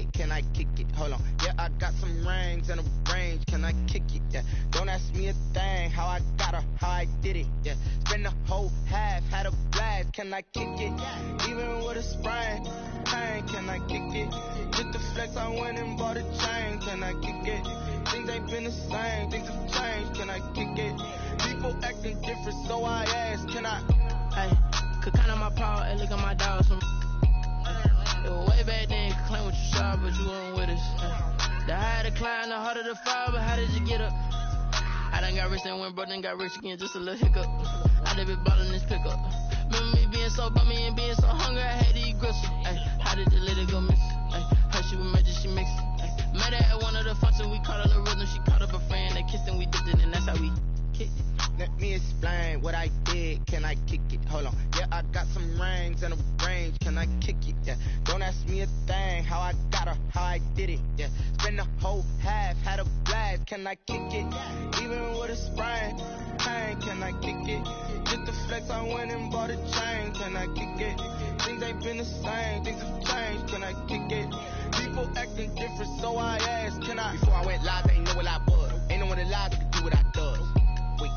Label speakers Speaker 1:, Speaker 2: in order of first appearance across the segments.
Speaker 1: did, can I kick it? Hold on, yeah, I got some rings and a range, can I kick it? Yeah, don't ask me a thing, how I got her, how I did it. Yeah, spend the whole half, had a blast, can I kick it? Even with a sprain, pain, can I kick it? With the flex, I went and bought a chain, can I kick it? Things ain't been the same, things have changed, can I kick it? People acting different, so I ask, can I?
Speaker 2: Hey, could count on my power, and look at my dogs from. It was way back then, you could claim what you saw, but you weren't with us. The higher the climb, the harder the fall, but how did you get up? I done got rich and went broke, then got rich again, just a little hiccup. I done been ballin' this pickup. Remember me being so bummy and being so hungry, I had to eat gristle. Ay, how did the lady go miss? Ay, her she was magic, she mixed it. Met her at one of the functions, we caught her the rhythm, she caught up a friend, they kissed and we dipped it, and that's how we kicked it.
Speaker 1: Let me explain what I did, can I kick it? Hold on, yeah, I got some rings and a range, can I kick it? Yeah, don't ask me a thing, how I got her, how I did it. Yeah, spend the whole half, had a blast, can I kick it? Even with a sprain, pain, can I kick it? Just the flex, I went and bought a chain, can I kick it? Things ain't been the same, things have changed, can I kick it? People acting different, so I asked, can I? Before I went live, they ain't know what I was. Ain't no one alive that could do what I does. Wait,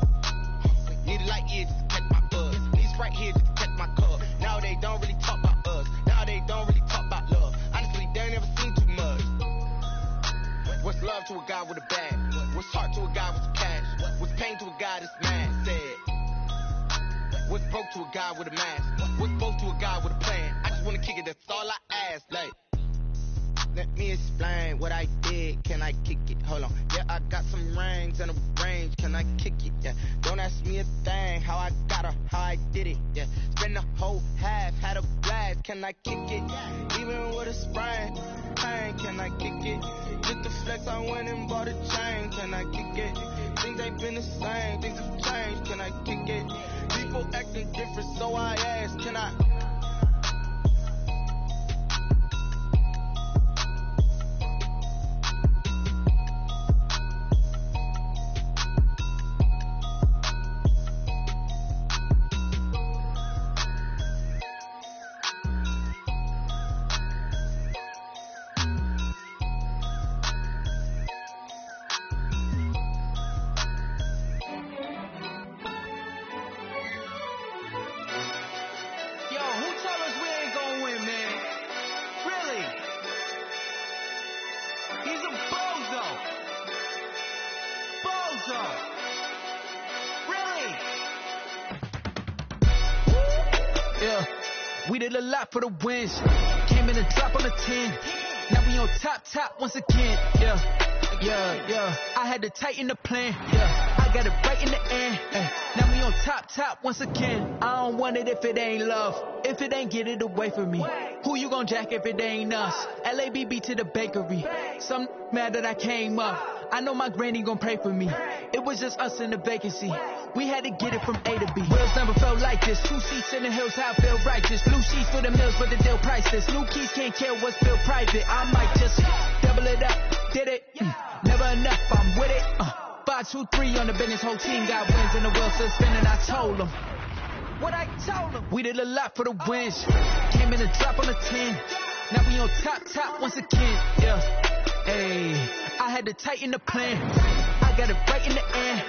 Speaker 1: need a light year just to catch my buzz. Need Sprite here just to catch my cup. Now they don't really talk about us. Now they don't really talk about love. Honestly, they ain't never seen too much. What's love to a guy with a bag? What's heart to a guy with cash? What's pain to a guy that's mad? Said. What's broke to a guy with a mask? What's both to a guy with a plan? I just wanna kick it, that's all I ask. Like, let me explain what I did, can I kick it? Hold on, yeah, I got some rings and a range, can I kick it? Yeah, don't ask me a thing, how I got her, how I did it. Yeah, spend the whole half, had a blast, can I kick it? Even with a sprain, pain, can I kick it? Just the flex, I went and bought a chain, can I kick it? Things ain't been the same, things have changed, can I kick it? People acting different, so I ask, can I?
Speaker 3: We did a lot for the wins. Came in a drop on a 10. Now we on top once again. Yeah. I had to tighten the plan. Yeah, I got it right in the end. Now we on top once again. I don't want it if it ain't love. If it ain't, get it away from me. Who you gon' jack if it ain't us? LABB to the bakery. Some mad that I came up. I know my granny gon' pray for me. It was just us in the vacancy. We had to get it from A to B. Wheels never felt like this. 2 seats in the hills, how I feel righteous. Blue sheets for the mills, but the deal priceless. New keys can't kill what's still private. I might just double it up. Did it? Never enough, I'm with it. 5, 2, 3 on the business. Whole team got wins and the wheels still spinning. I told them what I told them. We did a lot for the wins. Came in a drop on a 10. Now we on top once again. Yeah. Hey, I had to tighten the plan. I got it right in the end.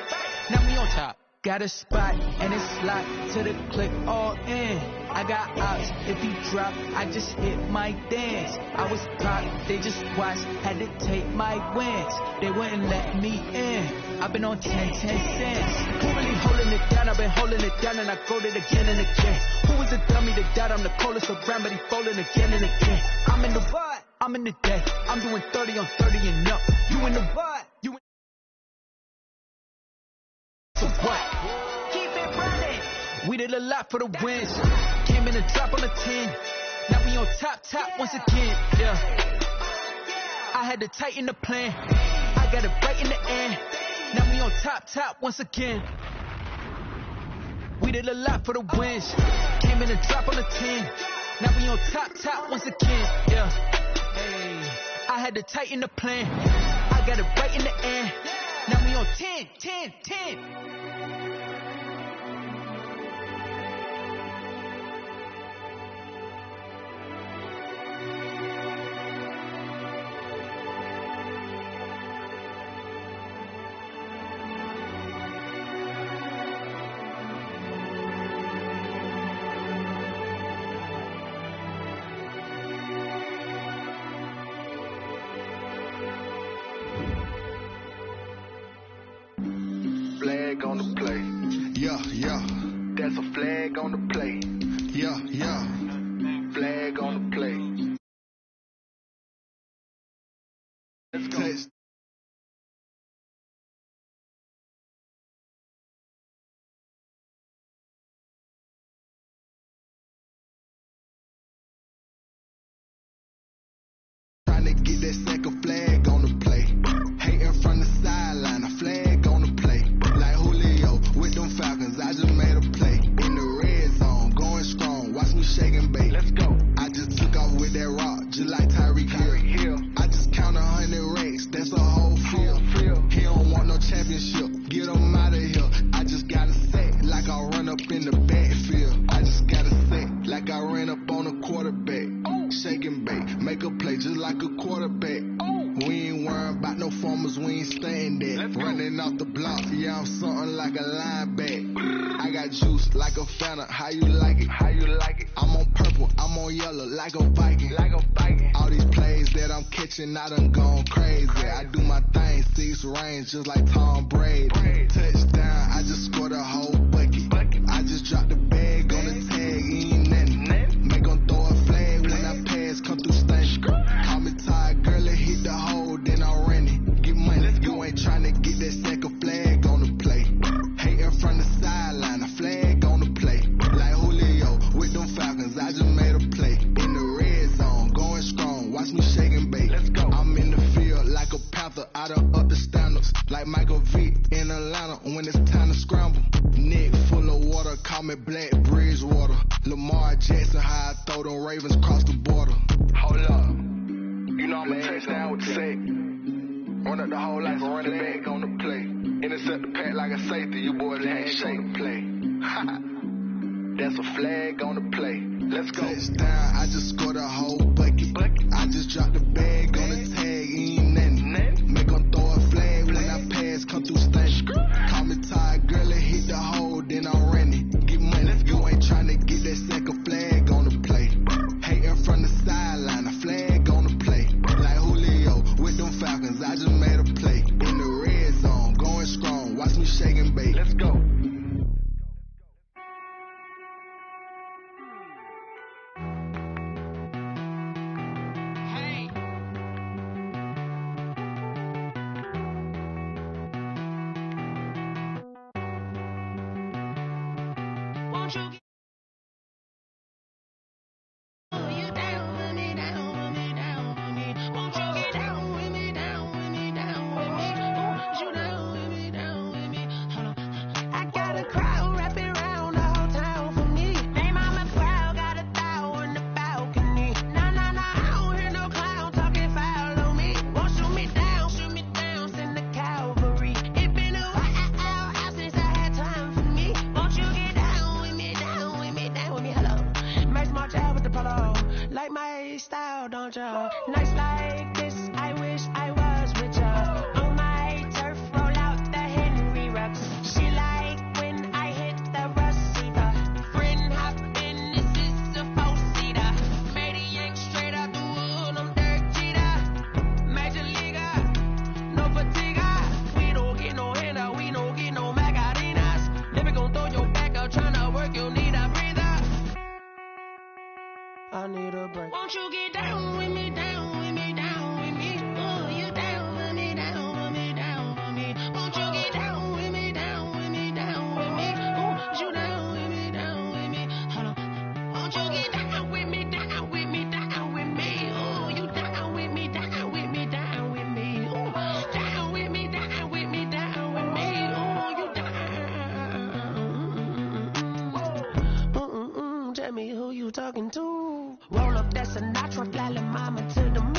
Speaker 3: Now we on top. Got a spot and it's locked to the clip all in. I got ops, if he drop, I just hit my dance. I was pop, they just watched, had to take my wins. They wouldn't let me in. I've been on 10 cents. Who really holding it down? I've been holding it down and I go it again and again. Who is the dummy that doubt I'm the coldest around, but he folding again and again. I'm in the what? I'm in the day. I'm doing 30 on 30 and up. You in the what? You in so what? Keep it running. We did a lot for the wins. Came in a drop on a 10. Now we on top once again. Yeah. I had to tighten the plan. I got it right in the end. Now we on top once again. We did a lot for the wins. Came in a drop on a 10. Now we on top once again. Yeah. Hey, I had to tighten the plan. I got it right in the end. Now we on 10.
Speaker 1: flag on the play. Yeah, yeah. That's a flag on the play. Yeah, yeah. Flag on the play. Let's go. Trying to get that second flag on the play. Hating from the sideline, a flag on the play. Like Julio with them Falcons, I just made a play. In the red zone, going strong, watch me shake and bake. Let's go. I just took off with that rock, just like Tyreek Hill. I just count 100 rakes, that's a whole field. He don't want no championship, get him out of here. I just gotta say, like I run up in the backfield. I just gotta say, like I ran up on a quarterback. Shake and bake, make a play just like a quarterback. We ain't worrying about no formers, we ain't staying there. Running off the block, yeah, I'm something like a linebacker. I got juice like a Fanta, how you like it? How you like it? I'm on purple, I'm on yellow like a Viking. Like a Viking. All these plays that I'm catching, I done gone crazy. I do my thing, 6 range just like Tom Brady. Touchdown, I just scored a whole bucket. I just dropped the bag on the tag, ain't nothing. Make 'em throw a flag when I pass, come through station. Call me tired, girl, it hit the hole, then I ran it. Get money, you ain't trying to get that second flag on the play. Hating from the sideline, a flag on the play. Like Julio with them Falcons, I just made a play. In the red zone, going strong, watch me shake and bake. Let's go. I'm in the field like a Panther, I done up the standards. Like Michael Vick in Atlanta when it's time to scramble. Neck full of water, call me Black Bridgewater. Lamar Jackson, how I throw them Ravens across the border. Hold up, you know I'm a touchdown with the sack. Run up the whole life, running back on the play. Intercept the pack like a safety, you boys ain't shake and play. That's a flag on the play. Let's go. Touchdown, I just scored a whole bucket. I just dropped the bag on the tag, ain't nothing. Make 'em throw a flag when I pass, come through station. Call me tired, girl, it hit the hole, then I ran it. Get money, you ain't trying to get that second flag on the play. Hating from the sideline, a flag on the play. Like Julio with them Falcons, I just made a play. In the red zone, going strong, watch me shake and bake. Let's go.
Speaker 4: Nights like this, I wish I was with ya. On my turf, roll out the Henry Rux. She like when I hit the receiver. Friend hop in, this is a 4-seater. Made a yank straight out the wood, I'm Derek Jeter. Major leaguer, no fatigue. We don't get no handout, we don't get no Macarinas. Never gon' throw your back out, tryna work, you need a breather. I need a break. Won't you get down with me, down with me, down with me? Oh, you down with me, down with me, down with me. Won't you get down with me, down with me, down with me? Oh, you down with me, down with me? Hold on. Won't you get down with me, down with me, down with me? Oh, you down with me, down with me, down with me? Oh, down with me, down with me, down with me? Oh, you down. Tell me who you talking to. Roll up that Sinatra, fly la mama to the moon.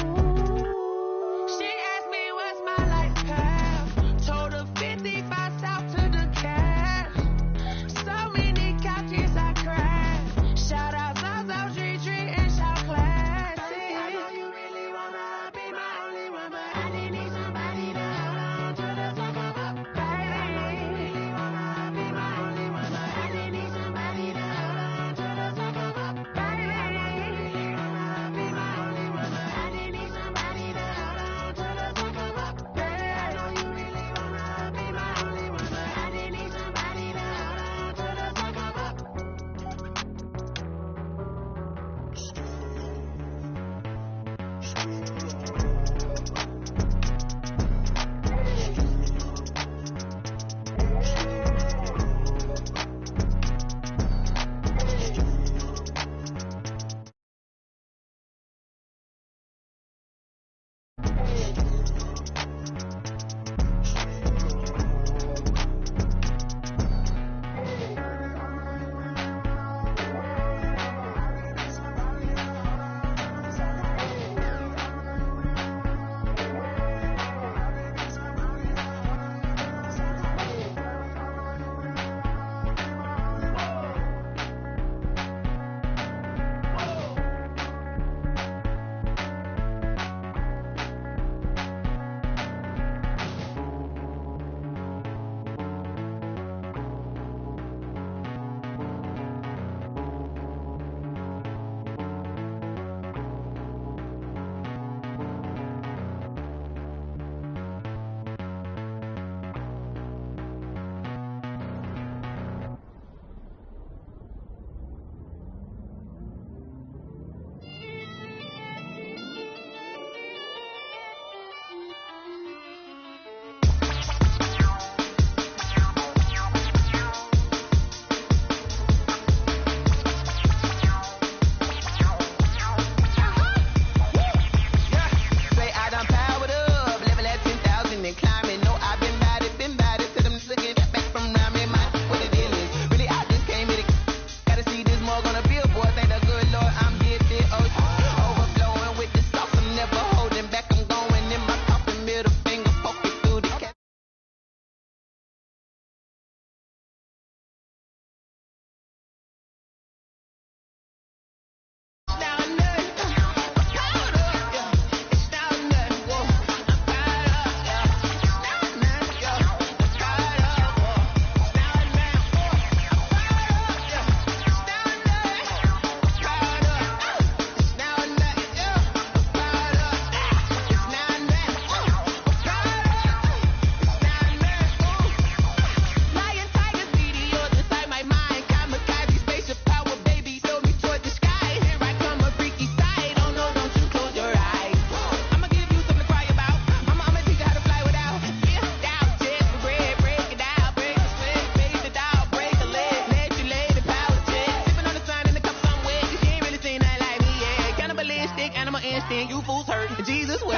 Speaker 2: my instinct, you fools hurt. Jesus will.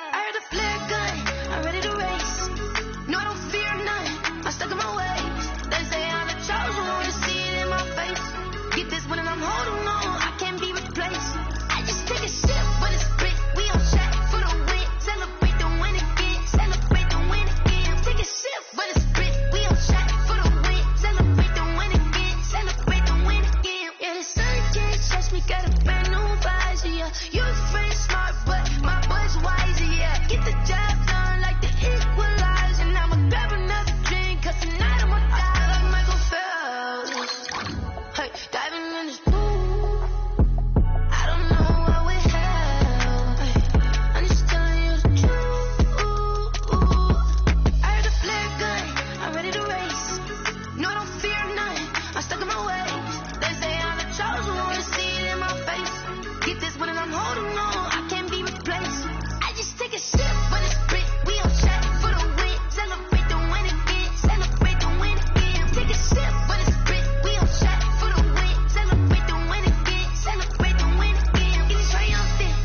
Speaker 4: I heard a flare gun, I'm ready to race. No, I don't fear none, I'm stuck in my ways. They say I'm the chosen one, to see it in my face. Get this one and I'm holding on, I can't be replaced. I just take a sip, but it's split. We on track for the win. Celebrate the win again, celebrate the win again. Take a sip, but it's split. We on track for the win. Celebrate the win again, celebrate the win again. Yeah, the sun can't touch me, got a brand new visor, yeah. You're friend smart, but my boy's wiser, yeah. Get the job done like the equalizer. And I'ma grab another drink, cause tonight I'ma die like Michael Phelps. Hey, diving in this pool, I don't know what we have. Hey, I'm just telling you the truth. I heard a flare gun, I'm ready to race. No, I don't fear none, I'm stuck in my ways. They say I'm the chosen one, to see it in my face. Get this one and I'm holding on, I can't be replaced. I just take a sip, but it's split. We on track for the win. Celebrate the win again, celebrate the win again. Take a sip, but it's split. We on track for the win. Celebrate the win again, celebrate the win again. Get it triumphant,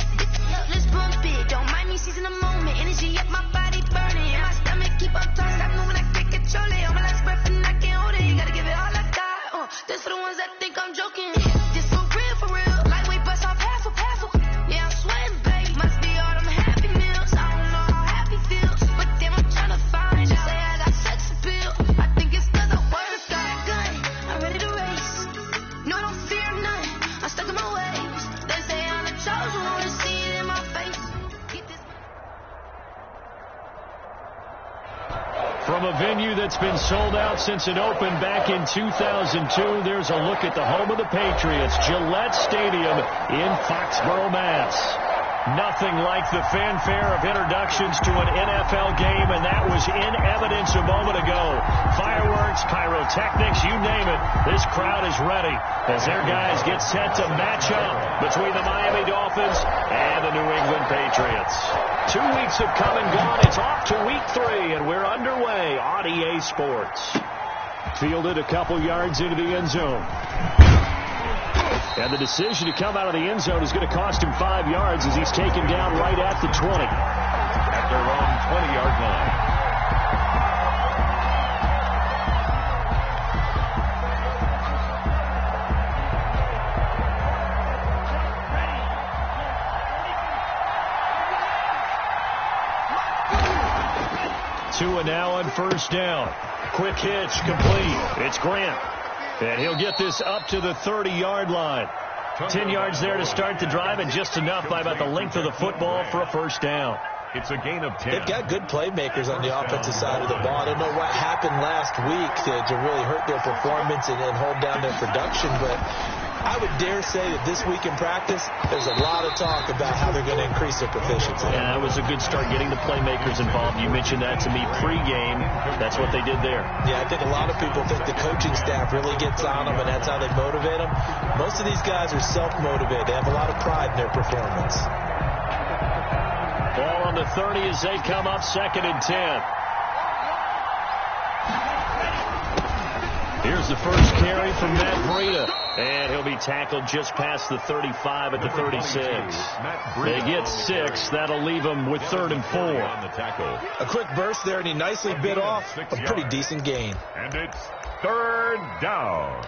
Speaker 4: let's bump it. Don't mind me seizing the moment. Energy up, my body burning, and my stomach keep up tossed. I know when I can't control it. On my last breath and I can't hold it. You gotta give it all I got. This for the ones that think I'm joking. This for real, for real. Lightweight bust off half of. Yeah, I'm sweating, babe. Must be all them happy meals. I don't know how happy feels, but damn, I'm tryna find you. Say I got sex appeal. I think it's cause I work. Got a gun, I'm ready to race. No, I don't fear none, I'm stuck in my ways. They say I'm the chosen one, to see it in my face. Get this.
Speaker 5: From a venue that's been sold out since it opened back in 2002, there's a look at the home of the Patriots, Gillette Stadium in Foxborough, Mass. Nothing like the fanfare of introductions to an NFL game, and that was in evidence a moment ago. Fireworks, pyrotechnics, you name it. This crowd is ready as their guys get set to match up between the Miami Dolphins and the New England Patriots. 2 weeks have come and gone. It's off to week 3, and we're underway on EA Sports. Fielded a couple yards into the end zone. And the decision to come out of the end zone is going to cost him 5 yards as he's taken down right at the 20. At their own 20-yard line. Tua now on first down. Quick hitch, complete. It's Grant. And he'll get this up to the 30-yard line. 10 yards there to start the drive, and just enough by about the length of the football for a first down. It's a gain of 10.
Speaker 6: They've got good playmakers on the offensive side of the ball. I don't know what happened last week to really hurt their performance and hold down their production, but I would dare say that this week in practice, there's a lot of talk about how they're going to increase their proficiency.
Speaker 5: Yeah, that was a good start getting the playmakers involved. You mentioned that to me pregame. That's what they did there.
Speaker 6: Yeah, I think a lot of people think the coaching staff really gets on them, and that's how they motivate them. Most of these guys are self-motivated. They have a lot of pride in their performance.
Speaker 5: Ball on the 30 as they come up, 2nd and 10. Here's the first carry from Matt Breida. And he'll be tackled just past the 35 at the 36. They get 6. That'll leave them with 3rd and 4.
Speaker 6: A quick burst there, and he nicely bit off a pretty decent gain.
Speaker 7: And it's 3rd down.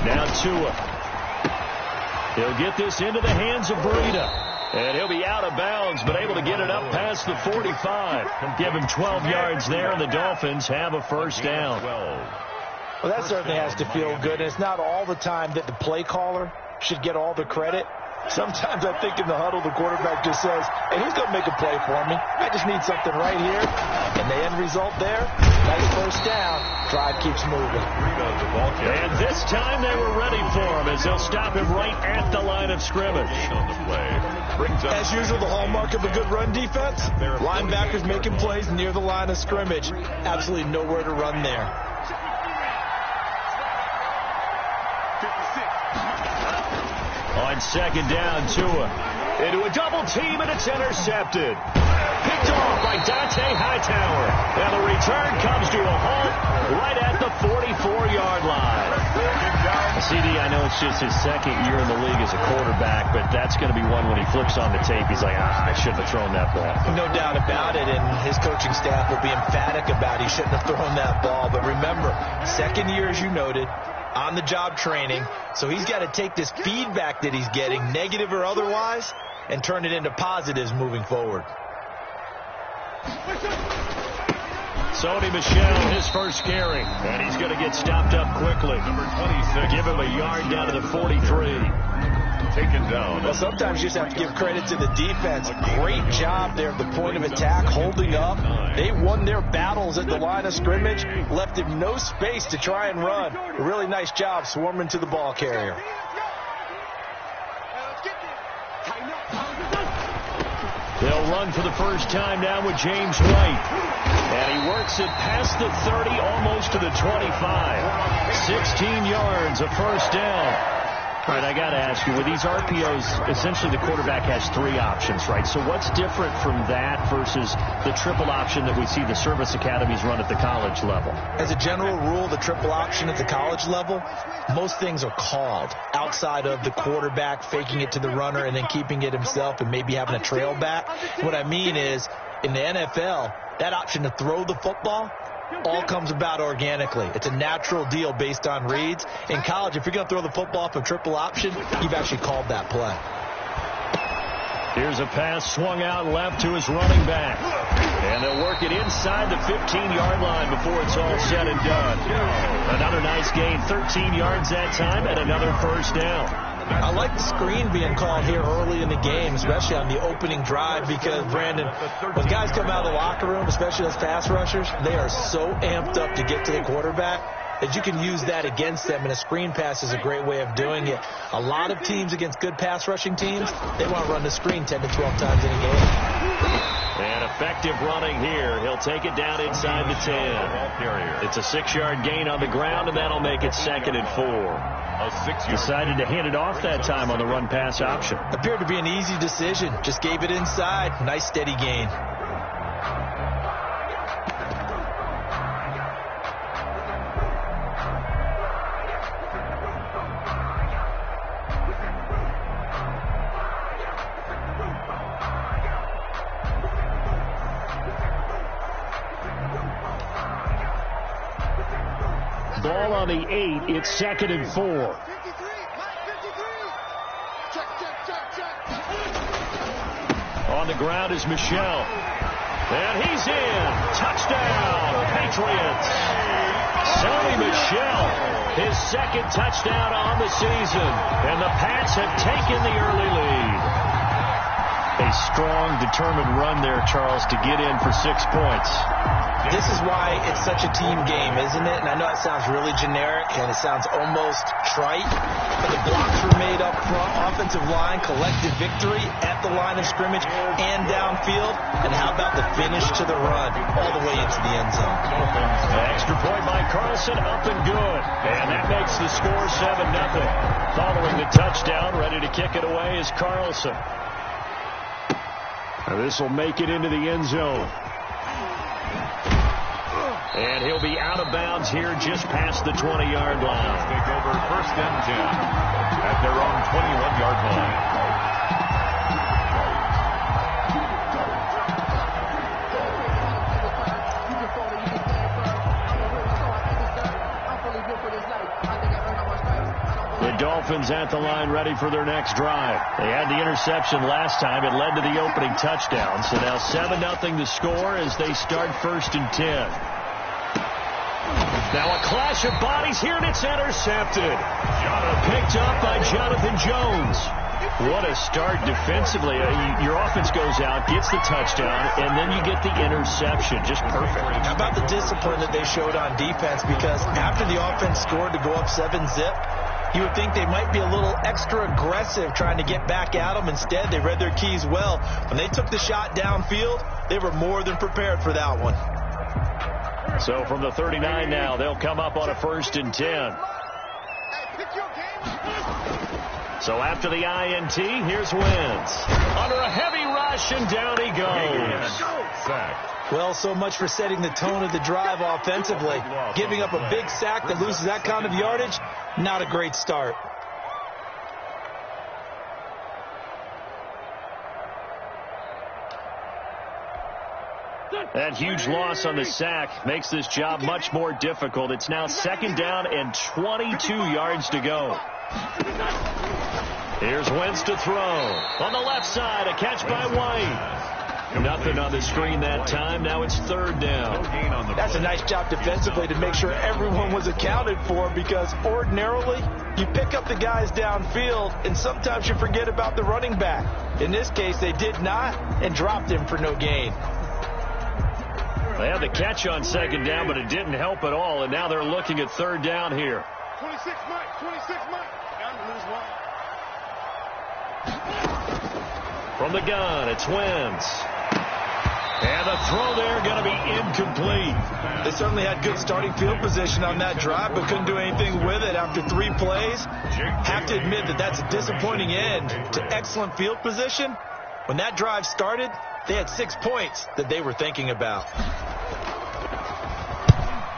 Speaker 5: Now Tua. He'll get this into the hands of Breida. And he'll be out of bounds, but able to get it up past the 45. Give him 12 yards there, and the Dolphins have a first down.
Speaker 6: Well, that certainly has to feel good. And it's not all the time that the play caller should get all the credit. Sometimes I think in the huddle, the quarterback just says, hey, who's going to make a play for me? I just need something right here. And the end result there, nice first down. Drive keeps moving.
Speaker 5: And this time they were ready for him as they'll stop him right at the line of scrimmage.
Speaker 6: As usual, the hallmark of a good run defense, linebackers making plays near the line of scrimmage. Absolutely nowhere to run there.
Speaker 5: On second down, Tua into a double team, and it's intercepted. Picked off by Dante Hightower. And the return comes to a halt right at the 44-yard line. CD, I know it's just his second year in the league as a quarterback, but that's going to be one when he flips on the tape. He's like, I shouldn't have thrown that ball.
Speaker 6: No doubt about it, and his coaching staff will be emphatic about he shouldn't have thrown that ball. But remember, second year, as you noted, on-the-job training, so he's got to take this feedback that he's getting, negative or otherwise, and turn it into positives moving forward.
Speaker 5: Sony Michel, his first carry, and he's going to get stopped up quickly.
Speaker 7: Number 26.
Speaker 5: Give him a yard down to the 43.
Speaker 7: Taken down.
Speaker 6: Well, sometimes you just have to give credit to the defense. Great job there at the point of attack, holding up. They won their battles at the line of scrimmage, left him no space to try and run. A really nice job swarming to the ball carrier.
Speaker 5: They'll run for the first time now with James White. And he works it past the 30, almost to the 25. 16 yards, a first down. All right, I got to ask you, with these RPOs, essentially the quarterback has 3 options, right? So what's different from that versus the triple option that we see the service academies run at the college level?
Speaker 6: As a general rule, the triple option at the college level, most things are called outside of the quarterback faking it to the runner and then keeping it himself and maybe having a trail back. What I mean is, in the NFL, that option to throw the football all comes about organically. It's a natural deal based on reads. In college, if you're going to throw the football off a triple option, you've actually called that play.
Speaker 5: Here's a pass swung out left to his running back. And they'll work it inside the 15-yard line before it's all said and done. Another nice gain, 13 yards that time, and another first down.
Speaker 6: I like the screen being called here early in the game, especially on the opening drive, because, Brandon, when guys come out of the locker room, especially those pass rushers, they are so amped up to get to the quarterback that you can use that against them, and a screen pass is a great way of doing it. A lot of teams against good pass rushing teams, they want to run the screen 10 to 12 times in a game.
Speaker 5: And effective running here. He'll take it down inside the 10. It's a 6-yard gain on the ground, and that'll make it 2nd and 4. Decided to hand it off that time on the run-pass option.
Speaker 6: Appeared to be an easy decision. Just gave it inside. Nice steady gain.
Speaker 5: Ball on the 8. It's 2nd and 4. On the ground is Michel. And he's in. Touchdown, Patriots. Sony Michel, his 2nd touchdown on the season. And the Pats have taken the early lead. A strong, determined run there, Charles, to get in for 6 points.
Speaker 6: This is why it's such a team game, isn't it? And I know it sounds really generic and it sounds almost trite, but the blocks were made up front, offensive line, collective victory at the line of scrimmage and downfield. And how about the finish to the run all the way into the end zone?
Speaker 5: Extra point by Carlson, up and good. And that makes the score 7-0. Following the touchdown, ready to kick it away is Carlson. This will make it into the end zone. And he'll be out of bounds here just past the 20-yard line.
Speaker 7: Take over 1st and 10 at their own 21-yard line.
Speaker 5: The Dolphins at the line ready for their next drive. They had the interception last time. It led to the opening touchdown. So now 7-0 the score as they start 1st and 10. Now a clash of bodies here, and it's intercepted. Picked up by Jonathan Jones. What a start defensively. Your offense goes out, gets the touchdown, and then you get the interception. Just perfect.
Speaker 6: How about the discipline that they showed on defense? Because after the offense scored to go up 7-zip, you would think they might be a little extra aggressive trying to get back at them. Instead, they read their keys well. When they took the shot downfield, they were more than prepared for that one.
Speaker 5: So from the 39 now, they'll come up on a 1st and 10. So after the INT, here's Wentz. Under a heavy rush, and down he goes.
Speaker 7: Sack.
Speaker 6: Well, so much for setting the tone of the drive offensively. Giving up a big sack that loses that kind of yardage, not a great start.
Speaker 5: That huge loss on the sack makes this job much more difficult. It's now 2nd down and 22 yards to go. Here's Wentz to throw. On the left side, a catch by White. Nothing on the screen that time. Now it's 3rd down.
Speaker 6: That's a nice job defensively to make sure everyone was accounted for, because ordinarily you pick up the guys downfield and sometimes you forget about the running back. In this case, they did not and dropped him for no gain.
Speaker 5: They had the catch on 2nd down, but it didn't help at all, and now they're looking at 3rd down here.
Speaker 8: 26 Mike. Down to lose one.
Speaker 5: From the gun, it's Wentz. And the throw there going to be incomplete.
Speaker 6: They certainly had good starting field position on that drive, but couldn't do anything with it after 3 plays. Have to admit that that's a disappointing end to excellent field position. When that drive started, they had 6 points that they were thinking about.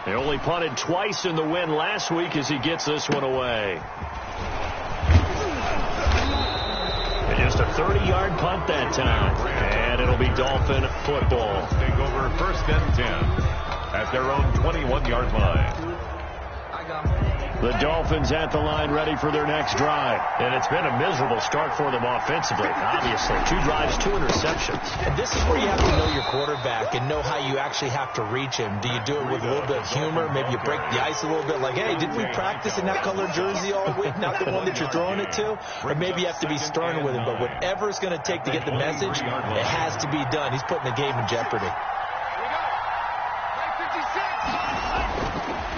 Speaker 5: They only punted twice in the win last week as he gets this one away. And just a 30-yard punt that time. And it'll be Dolphin football.
Speaker 7: Take over 1st and 10 at their own 21-yard line.
Speaker 5: The Dolphins at the line ready for their next drive. And it's been a miserable start for them offensively, obviously. 2 drives, 2 interceptions.
Speaker 6: And this is where you have to know your quarterback and know how you actually have to reach him. Do you do it with a little bit of humor? Maybe you break the ice a little bit, like, hey, didn't we practice in that colored jersey all week? Not the one that you're throwing it to? Or maybe you have to be stern with him. But whatever it's going to take to get the message, it has to be done. He's putting the game in jeopardy.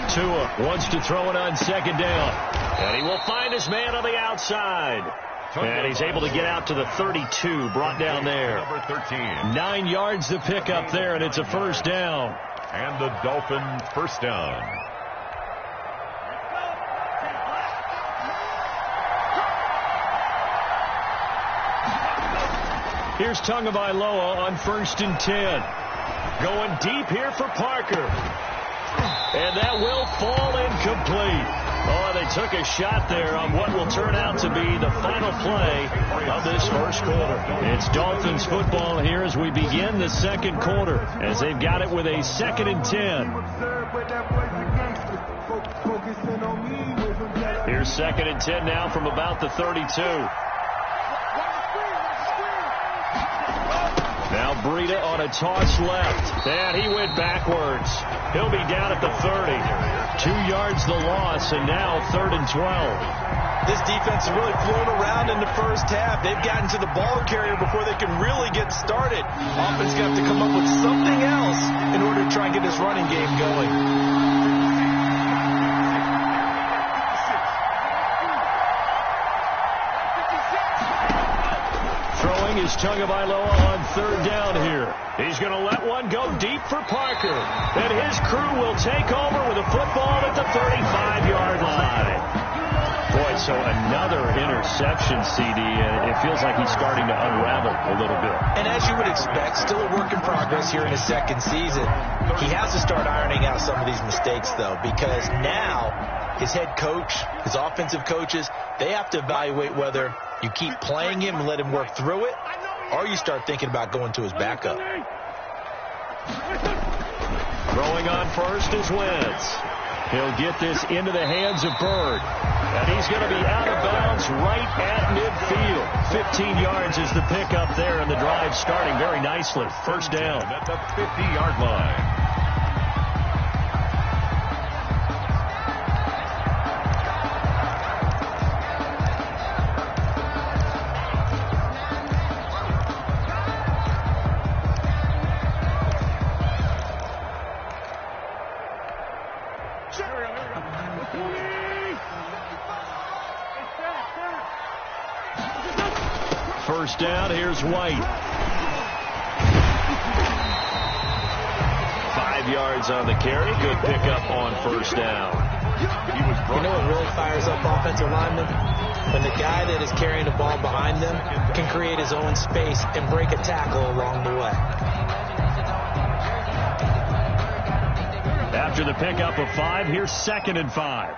Speaker 5: Tua wants to throw it on 2nd down. And he will find his man on the outside. And he's able to get out to the 32, brought down there.
Speaker 7: Number 13.
Speaker 5: 9 yards to pick up there, and it's a 1st down.
Speaker 7: And the Dolphin 1st down.
Speaker 5: Here's Tagovailoa on 1st and 10. Going deep here for Parker. And that will fall incomplete. Oh, they took a shot there on what will turn out to be the final play of this 1st quarter. It's Dolphins football here as we begin the 2nd quarter, as they've got it with a 2nd and 10. Here's 2nd and 10 now from about the 32. Now Breida on a toss left. And he went backwards. He'll be down at the 30. 2 yards the loss, and now 3rd and 12.
Speaker 6: This defense has really flown around in the first half. They've gotten to the ball carrier before they can really get started. Offense going to have to come up with something else in order to try and get this running game going.
Speaker 5: Is Tagovailoa on 3rd down here. He's going to let one go deep for Parker. And his crew will take over with a football at the 35-yard line. Boy, so another interception, CD. It feels like he's starting to unravel a little bit.
Speaker 6: And as you would expect, still a work in progress here in his second season. He has to start ironing out some of these mistakes, though, because now his head coach, his offensive coaches, they have to evaluate whether you keep playing him and let him work through it, or you start thinking about going to his backup.
Speaker 5: Throwing on first is Wentz. He'll get this into the hands of Bird. And he's going to be out of bounds right at midfield. 15 yards is the pickup there, and the drive starting very nicely. First down.
Speaker 7: At the 50-yard line.
Speaker 5: First down, here's White. 5 yards on the carry. Good pickup on first down.
Speaker 6: You know what really fires up offensive linemen? When the guy that is carrying the ball behind them can create his own space and break a tackle along the way.
Speaker 5: After the pickup of 5, here's 2nd and 5.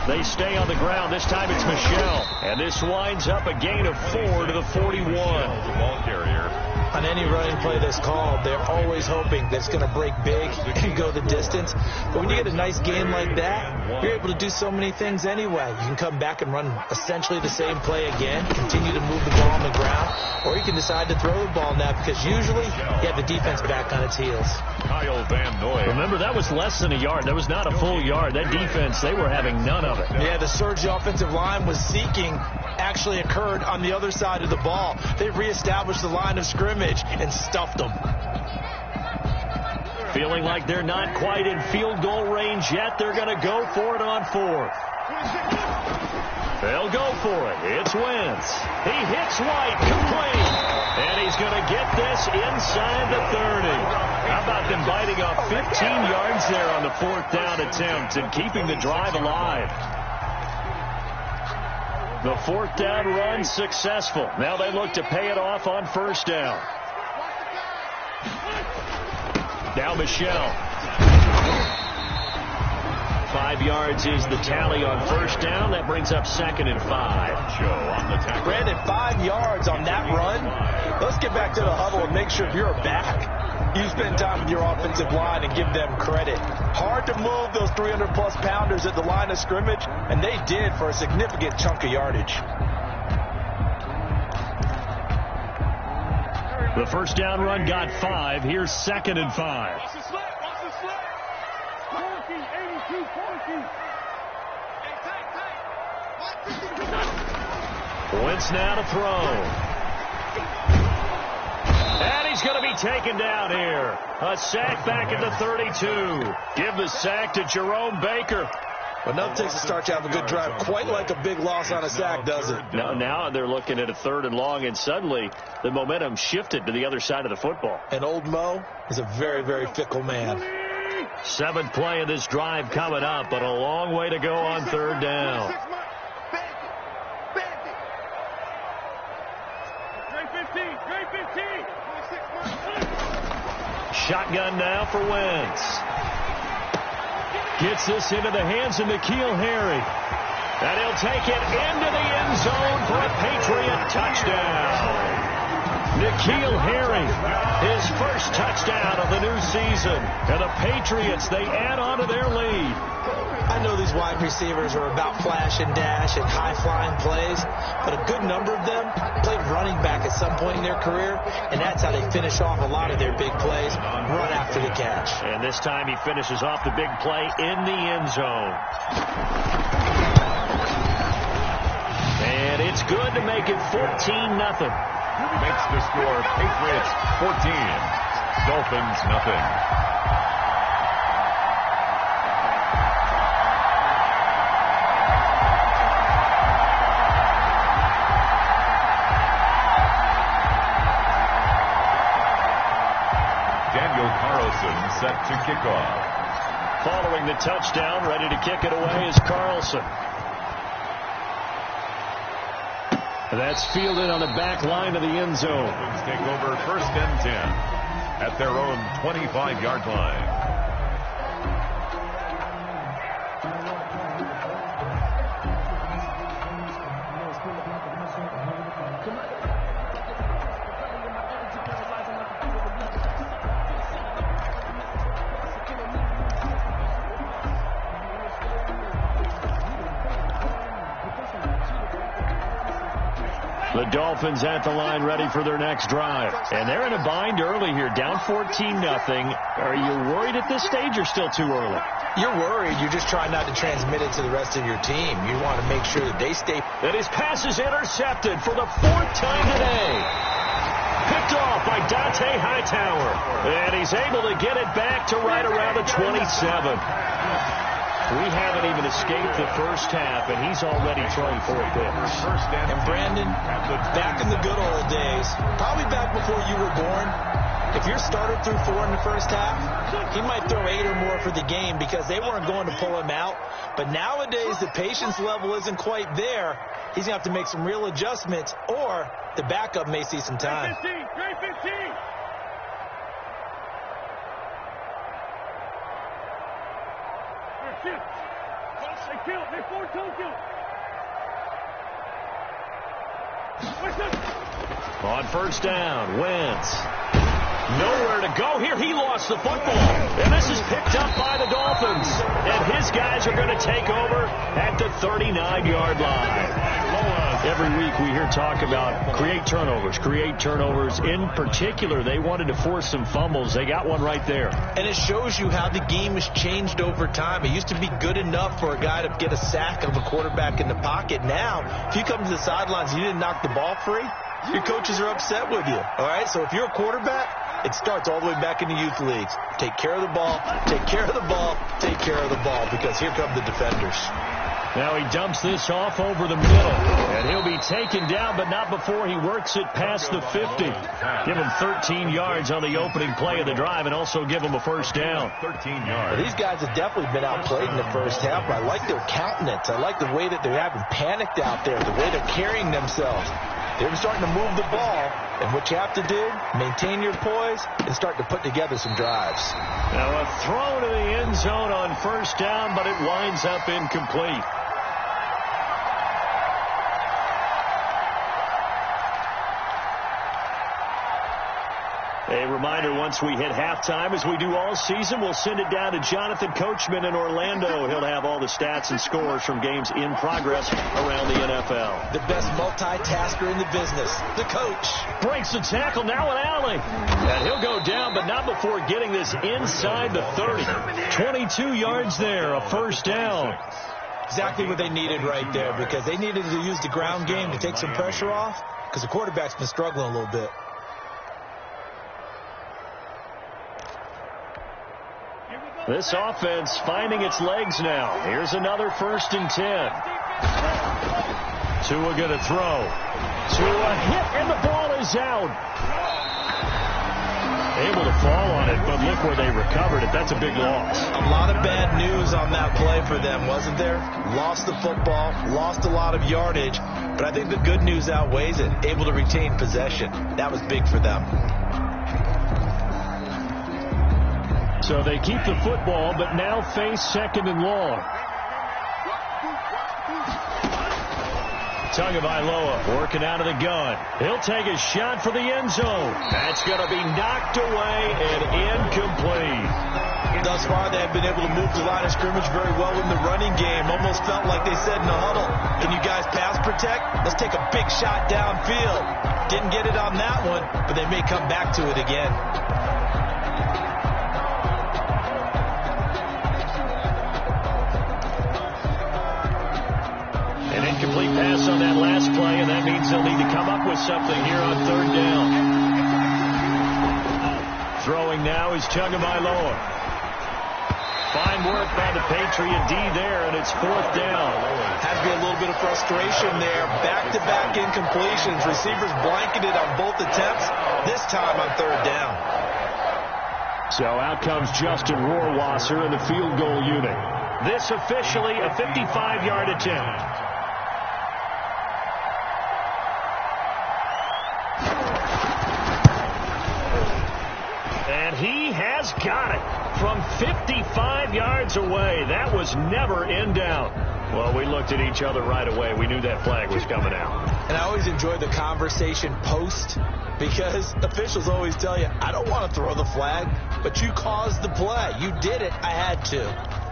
Speaker 5: They stay on the ground. This time it's Michel. And this winds up a gain of 4 to the 41.
Speaker 7: The ball carrier.
Speaker 6: On any running play that's called, they're always hoping that it's going to break big and go the distance. But when you get a nice game like that, you're able to do so many things anyway. You can come back and run essentially the same play again, continue to move the ball on the ground, or you can decide to throw the ball now because usually you have the defense back on its heels.
Speaker 7: Kyle Van Noy.
Speaker 5: Remember, that was less than a yard. That was not a full yard. That defense, they were having none of it.
Speaker 6: Yeah, the surge the offensive line was seeking actually occurred on the other side of the ball. They reestablished the line of scrimmage and stuffed them.
Speaker 5: Feeling like they're not quite in field goal range yet. They're going to go for it on 4th. They'll go for it. It's Wentz. He hits White. Complete. And he's going to get this inside the 30. How about them biting off 15 yards there on the 4th down attempt and keeping the drive alive? The 4th down run successful. Now they look to pay it off on first down. Now Michel. 5 yards is the tally on first down. That brings up 2nd and 5.
Speaker 6: Brandon, 5 yards on that run. Let's get back to the huddle and make sure you're back. You spend time with your offensive line and give them credit. Hard to move those 300-plus pounders at the line of scrimmage, and they did for a significant chunk of yardage.
Speaker 5: The first down run got 5. Here's 2nd and 5. Wentz now to throw. And he's going to be taken down here. A sack back at the 32. Give the sack to Jerome Baker.
Speaker 6: But nothing takes a start to have a good drive. Quite like a big loss on a sack, does it?
Speaker 5: Now they're looking at a 3rd and long, and suddenly the momentum shifted to the other side of the football.
Speaker 6: And old Mo is a very, very fickle man.
Speaker 5: 7th play of this drive coming up, but a long way to go on 3rd down. Shotgun now for Wentz. Gets this into the hands of N'Keal Harry. And he'll take it into the end zone for a Patriot touchdown. N'Keal Harry, his first touchdown of the new season. And the Patriots, they add on to their lead.
Speaker 6: I know these wide receivers are about flash and dash and high-flying plays, but a good number of them played running back at some point in their career, and that's how they finish off a lot of their big plays, run after the catch.
Speaker 5: And this time he finishes off the big play in the end zone. And it's good to make it 14-0.
Speaker 7: Makes the score Patriots 14, Dolphins nothing. Set to kick off.
Speaker 5: Following the touchdown, ready to kick it away is Carlson. That's fielded on the back line of the end zone.
Speaker 7: Take over 1st and 10 at their own 25-yard line.
Speaker 5: The Dolphins at the line ready for their next drive. And they're in a bind early here, down 14-0. Are you worried at this stage or still too early?
Speaker 6: You're worried. You're just trying not to transmit it to the rest of your team. You want to make sure that they stay.
Speaker 5: And his pass is intercepted for the 4th time today. Picked off by Dante Hightower. And he's able to get it back to right around the 27. We haven't even escaped the first half, and he's already thrown 4 picks.
Speaker 6: And Brandon, back in the good old days, probably back before you were born, if your starter threw 4 in the first half, he might throw 8 or more for the game because they weren't going to pull him out. But nowadays, the patience level isn't quite there. He's going to have to make some real adjustments, or the backup may see some time.
Speaker 8: Grade 15. They kill. They 4-2 kill.
Speaker 5: On first down, Wentz. Nowhere to go here. He lost the football. And this is picked up by the Dolphins. And his guys are going to take over at the 39-yard line. Every week we hear talk about create turnovers. In particular, they wanted to force some fumbles. They got one right there.
Speaker 6: And it shows you how the game has changed over time. It used to be good enough for a guy to get a sack of a quarterback in the pocket. Now, if you come to the sidelines and you didn't knock the ball free, your coaches are upset with you. All right, so if you're a quarterback, it starts all the way back in the youth leagues. Take care of the ball, take care of the ball, take care of the ball, because here come the defenders.
Speaker 5: Now he dumps this off over the middle, and he'll be taken down, but not before he works it past the 50. Give him 13 yards on the opening play of the drive, and also give him a first down.
Speaker 7: 13 yards.
Speaker 6: Well, these guys have definitely been outplayed in the first half, but I like their countenance. I like the way that they're having panicked out there, the way they're carrying themselves. They're starting to move the ball, and what you have to do, maintain your poise and start to put together some drives.
Speaker 5: Now a throw to the end zone on first down, but it winds up incomplete. A reminder, once we hit halftime, as we do all season, we'll send it down to Jonathan Coachman in Orlando. He'll have all the stats and scores from games in progress around the NFL.
Speaker 6: The best multitasker in the business, the coach.
Speaker 5: Breaks the tackle, now an alley. And he'll go down, but not before getting this inside the 30. 22 yards there, a first down.
Speaker 6: Exactly what they needed right there, because they needed to use the ground game to take some pressure off, because the quarterback's been struggling a little bit.
Speaker 5: This offense finding its legs now. Here's another 1st and 10. Tua going to throw. Tua hit, and the ball is out. Able to fall on it, but look where they recovered it. That's a big loss.
Speaker 6: A lot of bad news on that play for them, wasn't there? Lost the football, lost a lot of yardage, but I think the good news outweighs it. Able to retain possession. That was big for them.
Speaker 5: So they keep the football, but now face 2nd and long. Tagovailoa working out of the gun. He'll take a shot for the end zone. That's going to be knocked away and incomplete.
Speaker 6: Thus far, they have been able to move the line of scrimmage very well in the running game. Almost felt like they said in the huddle, can you guys pass protect? Let's take a big shot downfield. Didn't get it on that one, but they may come back to it again.
Speaker 5: An incomplete pass on that last play, and that means they'll need to come up with something here on third down. Throwing now is Tagovailoa. Fine work by the Patriot D there, and it's fourth down.
Speaker 6: Had to be a little bit of frustration there. Back-to-back incompletions. Receivers blanketed on both attempts, this time on third down.
Speaker 5: So out comes Justin Rohrwasser in the field goal unit. This officially a 55-yard attempt. And he has got it from 55 yards away. That was never in doubt. Well, we looked at each other right away. We knew that flag was coming out.
Speaker 6: And I always enjoy the conversation post, because officials always tell you, I don't want to throw the flag, but you caused the play. You did it. I had to.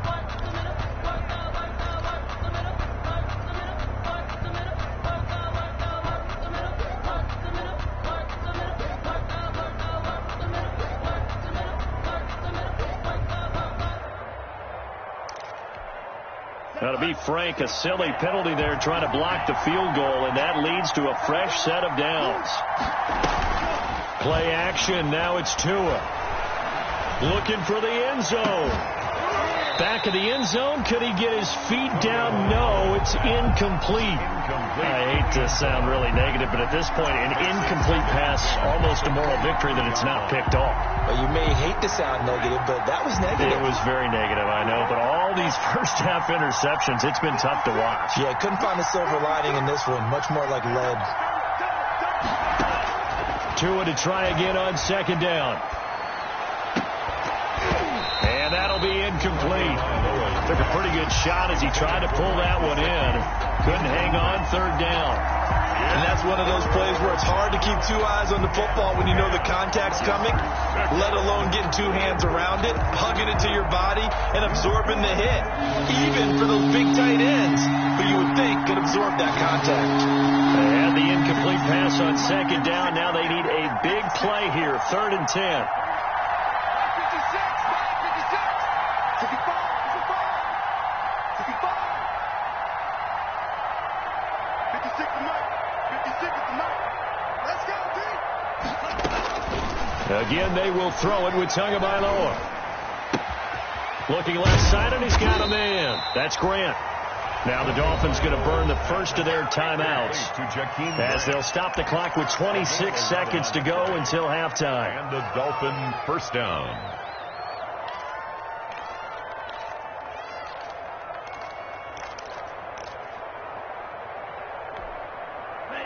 Speaker 5: Now, to be frank, a silly penalty there trying to block the field goal, and that leads to a fresh set of downs. Play action. Now it's Tua. Looking for the end zone. Back of the end zone. Could he get his feet down? No, it's incomplete. I hate to sound really negative, but at this point, an incomplete pass, almost a moral victory that it's not picked off.
Speaker 6: Well, you may hate to sound negative, but that was negative.
Speaker 5: It was very negative, I know, but all these first-half interceptions, it's been tough to watch.
Speaker 6: Yeah, couldn't find a silver lining in this one. Much more like lead.
Speaker 5: Tua to try again on second down. And that'll be incomplete. Took a pretty good shot as he tried to pull that one in. Couldn't hang on third down.
Speaker 6: And that's one of those plays where it's hard to keep two eyes on the football when you know the contact's coming, let alone getting two hands around it, hugging it to your body, and absorbing the hit. Even for those big tight ends, who you would think could absorb that contact.
Speaker 5: They had the incomplete pass on second down. Now they need a big play here, 3rd and 10. Again, they will throw it with Tagovailoa. Looking left side, and he's got a man. That's Grant. Now the Dolphins going to burn the first of their timeouts as they'll stop the clock with 26 seconds to go until halftime.
Speaker 7: And the Dolphin first down.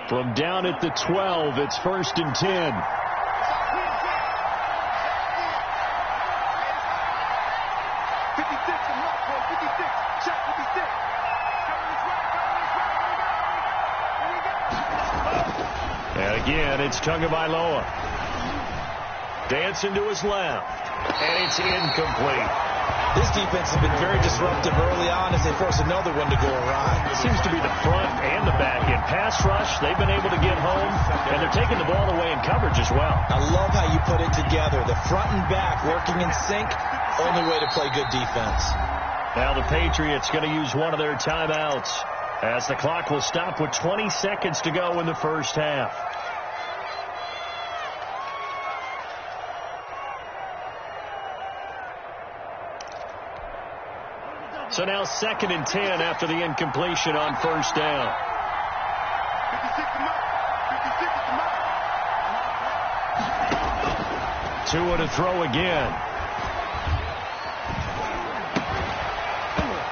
Speaker 5: From down at the 12, it's 1st and 10. And again, it's Tagovailoa. Dancing to his left. And it's incomplete.
Speaker 6: This defense has been very disruptive early on as they force another one to go awry.
Speaker 5: Seems to be the front and the back end. Pass rush, they've been able to get home, and they're taking the ball away in coverage as well.
Speaker 6: I love how you put it together. The front and back working in sync, only way to play good defense.
Speaker 5: Now the Patriots going to use one of their timeouts as the clock will stop with 20 seconds to go in the first half. So now 2nd and 10 after the incompletion on first down. Tua to throw again.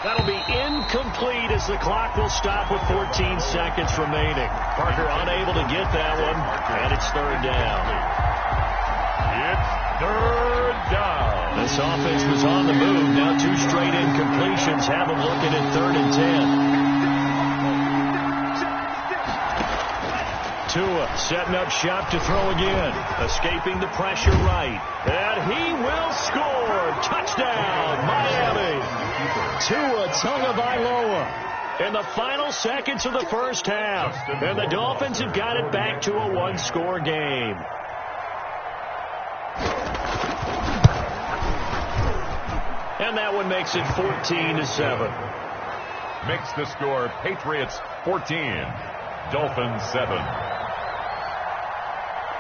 Speaker 5: That'll be incomplete as the clock will stop with 14 seconds remaining. Parker unable to get that one, and it's 3rd down.
Speaker 7: It's 3rd down.
Speaker 5: This offense was on the move. Now 2 straight incompletions have them looking at 3rd and 10. Tua setting up shop to throw again. Escaping the pressure right. And he will score. Touchdown, Miami. Tua Tagovailoa in the final seconds of the first half. And the Dolphins have got it back to a one-score game. And that one makes it 14-7.
Speaker 7: Makes the score Patriots 14, Dolphins 7.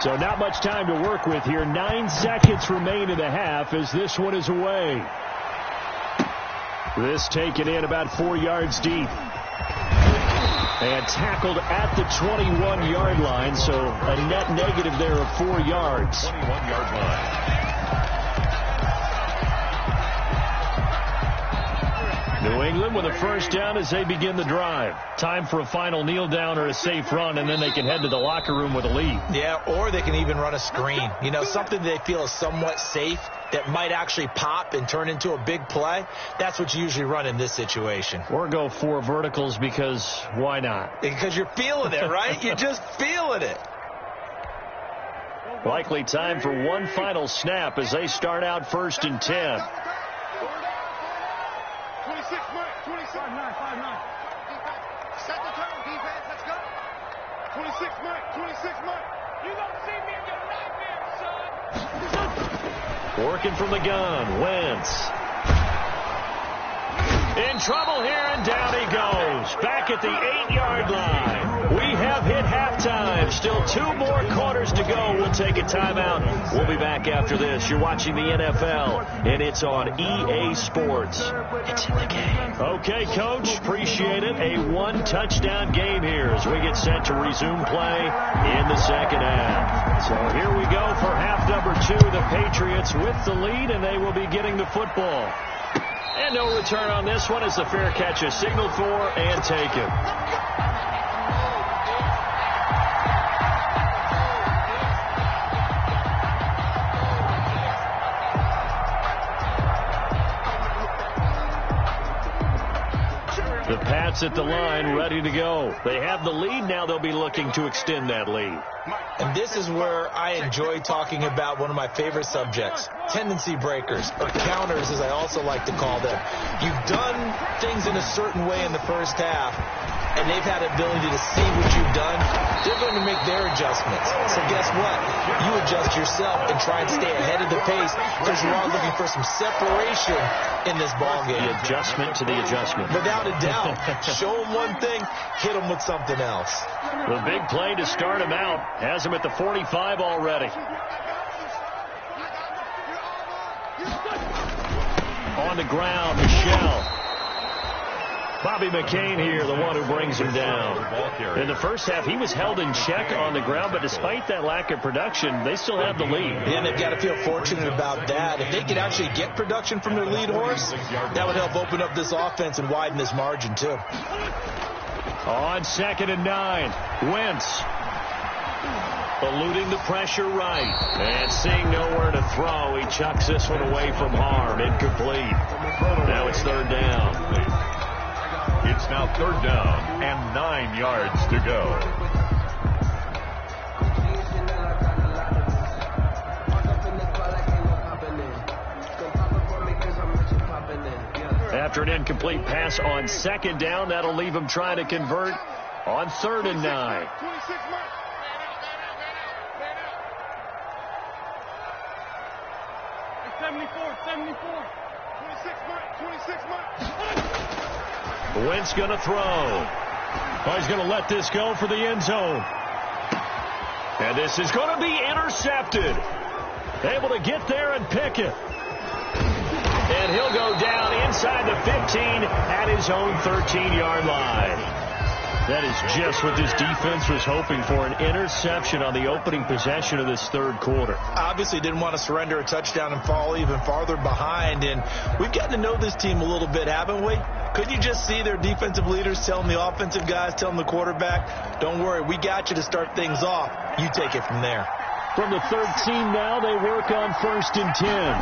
Speaker 5: So not much time to work with here. 9 seconds remain in the half as this one is away. This taken in about 4 yards deep. And tackled at the 21-yard line, so a net negative there of 4 yards.
Speaker 7: 21-yard line.
Speaker 5: New England with a first down as they begin the drive. Time for a final kneel down or a safe run, and then they can head to the locker room with a lead.
Speaker 6: Yeah, or they can even run a screen. You know, something they feel is somewhat safe that might actually pop and turn into a big play. That's what you usually run in this situation.
Speaker 5: Or go 4 verticals because why not?
Speaker 6: Because you're feeling it, right? You're just feeling it.
Speaker 5: Likely time for one final snap as they start out 1st and 10.
Speaker 8: 26 minutes, 26, 5-9. Set the tone, defense, let's go. 26 minutes, 26 minutes. You don't see me in your nightmare, son.
Speaker 5: Working from the gun, Wentz. In trouble here, and down he goes. Back at the 8-yard line. We have hit halftime. Still 2 more quarters to go. We'll take a timeout. We'll be back after this. You're watching the NFL, and it's on EA Sports. It's in the game. Okay, Coach. Appreciate it. A 1-touchdown game here as we get set to resume play in the second half. So here we go for half number 2. The Patriots with the lead, and they will be getting the football. And no return on this one as the fair catch is signaled for and taken. The Pats at the line ready to go. They have the lead now. They'll be looking to extend that lead.
Speaker 6: And this is where I enjoy talking about one of my favorite subjects, tendency breakers, or counters as I also like to call them. You've done things in a certain way in the first half, and they've had the ability to see what you've done. They're going to make their adjustments. So guess what? You adjust yourself and try and stay ahead of the pace because you are looking for some separation in this ballgame.
Speaker 5: The adjustment to the adjustment.
Speaker 6: Without a doubt. Show them one thing, hit them with something else.
Speaker 5: The big play to start him out has him at the 45 already. On the ground, Michelle. Bobby McCain here, the one who brings him down. In the first half, he was held in check on the ground, but despite that lack of production, they still have the lead.
Speaker 6: Yeah, they've got to feel fortunate about that. If they could actually get production from their lead horse, that would help open up this offense and widen this margin, too.
Speaker 5: On 2nd and 9, Wentz. Eluding the pressure right. And seeing nowhere to throw, he chucks this one away from harm. Incomplete. Now it's 3rd down.
Speaker 7: It's now 3rd down and 9 yards to go.
Speaker 5: After an incomplete pass on 2nd down, that'll leave him trying to convert on 3rd and 9.
Speaker 8: 26 minutes. It's 74. 26 minutes.
Speaker 5: Wentz going to throw. Oh, he's going to let this go for the end zone. And this is going to be intercepted. Able to get there and pick it. And he'll go down inside the 15 at his own 13-yard line. That is just what this defense was hoping for, an interception on the opening possession of this 3rd quarter.
Speaker 6: Obviously didn't want to surrender a touchdown and fall even farther behind, and we've gotten to know this team a little bit, haven't we? Couldn't you just see their defensive leaders telling the offensive guys, telling the quarterback, don't worry, we got you to start things off. You take it from there.
Speaker 5: From the 13 now, they work on 1st and 10.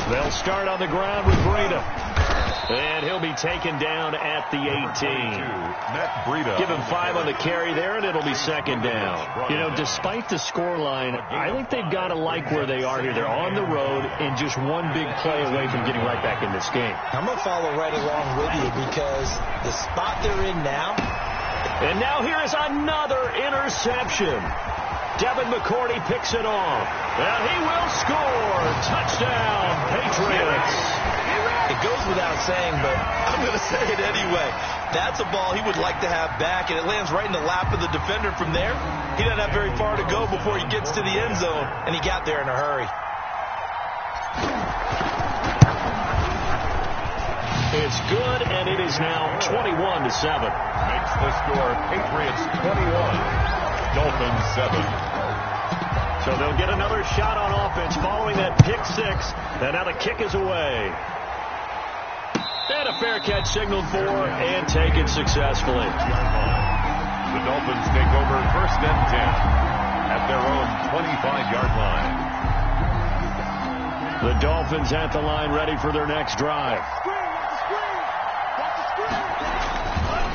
Speaker 5: They'll start on the ground with Breda. And he'll be taken down at the 18. Give him 5 on the carry there, and it'll be second down. You know, despite the scoreline, I think they've got to like where they are here. They're on the road and just one big play away from getting right back in this game.
Speaker 6: I'm going to follow right along with you because the spot they're in now.
Speaker 5: And now here is another interception. Devin McCourty picks it off. And he will score. Touchdown, Patriots.
Speaker 6: It goes without saying, but I'm going to say it anyway. That's a ball he would like to have back, and it lands right in the lap of the defender from there. He doesn't have very far to go before he gets to the end zone, and he got there in a hurry.
Speaker 5: It's good, and it is now 21-7.
Speaker 7: Makes the score Patriots 21, Dolphins 7.
Speaker 5: So they'll get another shot on offense following that pick 6, and now the kick is away. And a fair catch signaled for and taken successfully.
Speaker 7: The Dolphins take over first and 10 at their own 25-yard line.
Speaker 5: The Dolphins at the line ready for their next drive.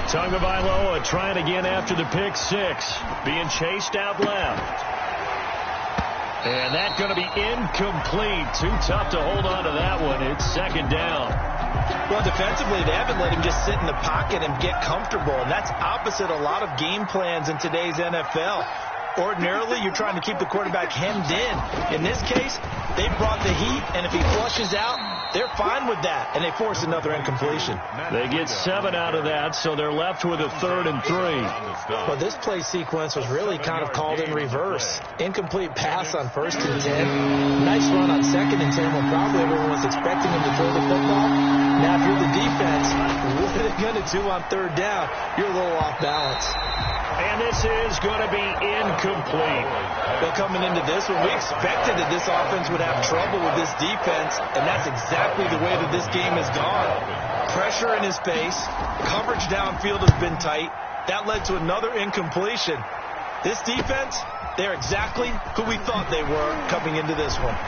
Speaker 5: Tagovailoa trying again after the pick 6. Being chased out left. And that's going to be incomplete. Too tough to hold on to that one. It's second down.
Speaker 6: Well, defensively, they haven't let him just sit in the pocket and get comfortable, and that's opposite a lot of game plans in today's NFL. Ordinarily, you're trying to keep the quarterback hemmed in. In this case, they brought the heat, and if he flushes out, they're fine with that, and they force another incompletion.
Speaker 5: They get 7 out of that, so they're left with a 3rd and 3.
Speaker 6: Well, this play sequence was really kind of called in reverse. Incomplete pass on 1st and 10. Nice run on 2nd and 10 when probably everyone was expecting him to throw the football. Now, if you're the defense, what are they going to do on 3rd down? You're a little off balance.
Speaker 5: And this is going to be incomplete.
Speaker 6: Well, coming into this one, we expected that this offense would have trouble with this defense, and that's exactly the way that this game has gone. Pressure in his face, coverage downfield has been tight. That led to another incompletion. This defense, they're exactly who we thought they were coming into this one.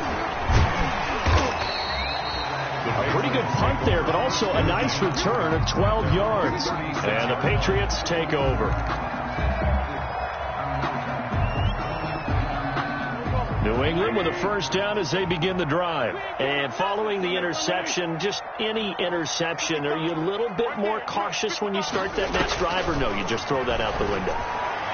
Speaker 5: A pretty good punt there, but also a nice return of 12 yards. And the Patriots take over. New England with a first down as they begin the drive. And following the interception, just any interception, are you a little bit more cautious when you start that next drive, or no, you just throw that out the window?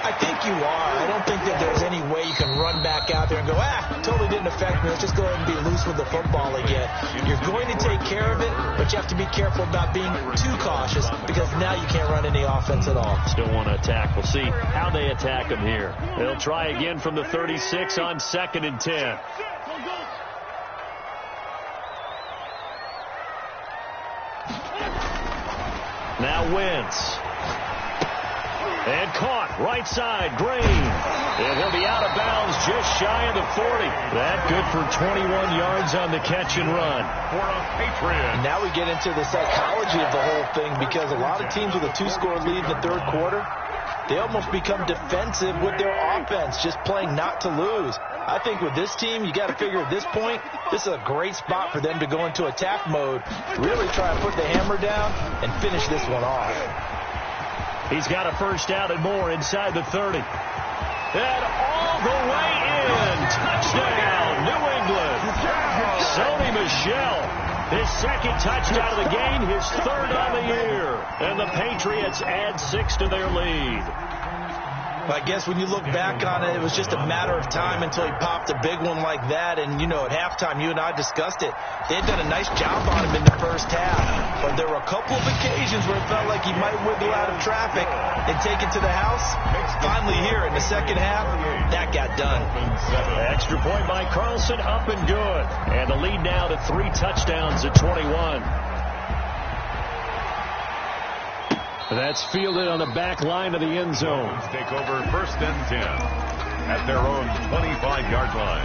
Speaker 6: I think you are. I don't think that there's any way you can run back out there and go, totally didn't affect me. Let's just go ahead and be loose with the football again. You're going to take care of it, but you have to be careful about being too cautious because now you can't run any offense at all.
Speaker 5: Still want to attack. We'll see how they attack them here. They'll try again from the 36 on 2nd and 10. Now Wentz. And caught, right side, Green. And he'll be out of bounds just shy of the 40. That good for 21 yards on the catch and run.
Speaker 7: For a Patriot.
Speaker 6: Now we get into the psychology of the whole thing because a lot of teams with a 2-score lead in the 3rd quarter, they almost become defensive with their offense, just playing not to lose. I think with this team, you got to figure at this point, this is a great spot for them to go into attack mode, really try and put the hammer down and finish this one off.
Speaker 5: He's got a first down and more inside the 30. And all the way in. Touchdown, New England. Sony Michel, his 2nd touchdown of the game, his 3rd on the year. And the Patriots add 6 to their lead.
Speaker 6: I guess when you look back on it, it was just a matter of time until he popped a big one like that. And, you know, at halftime, you and I discussed it. They had done a nice job on him in the first half. But there were a couple of occasions where it felt like he might wiggle out of traffic and take it to the house. Finally here in the second half, that got done.
Speaker 5: Extra point by Carlson, up and good. And the lead now to 3 touchdowns at 21. That's fielded on the back line of the end zone.
Speaker 7: Take over first and 10 at their own 25-yard line.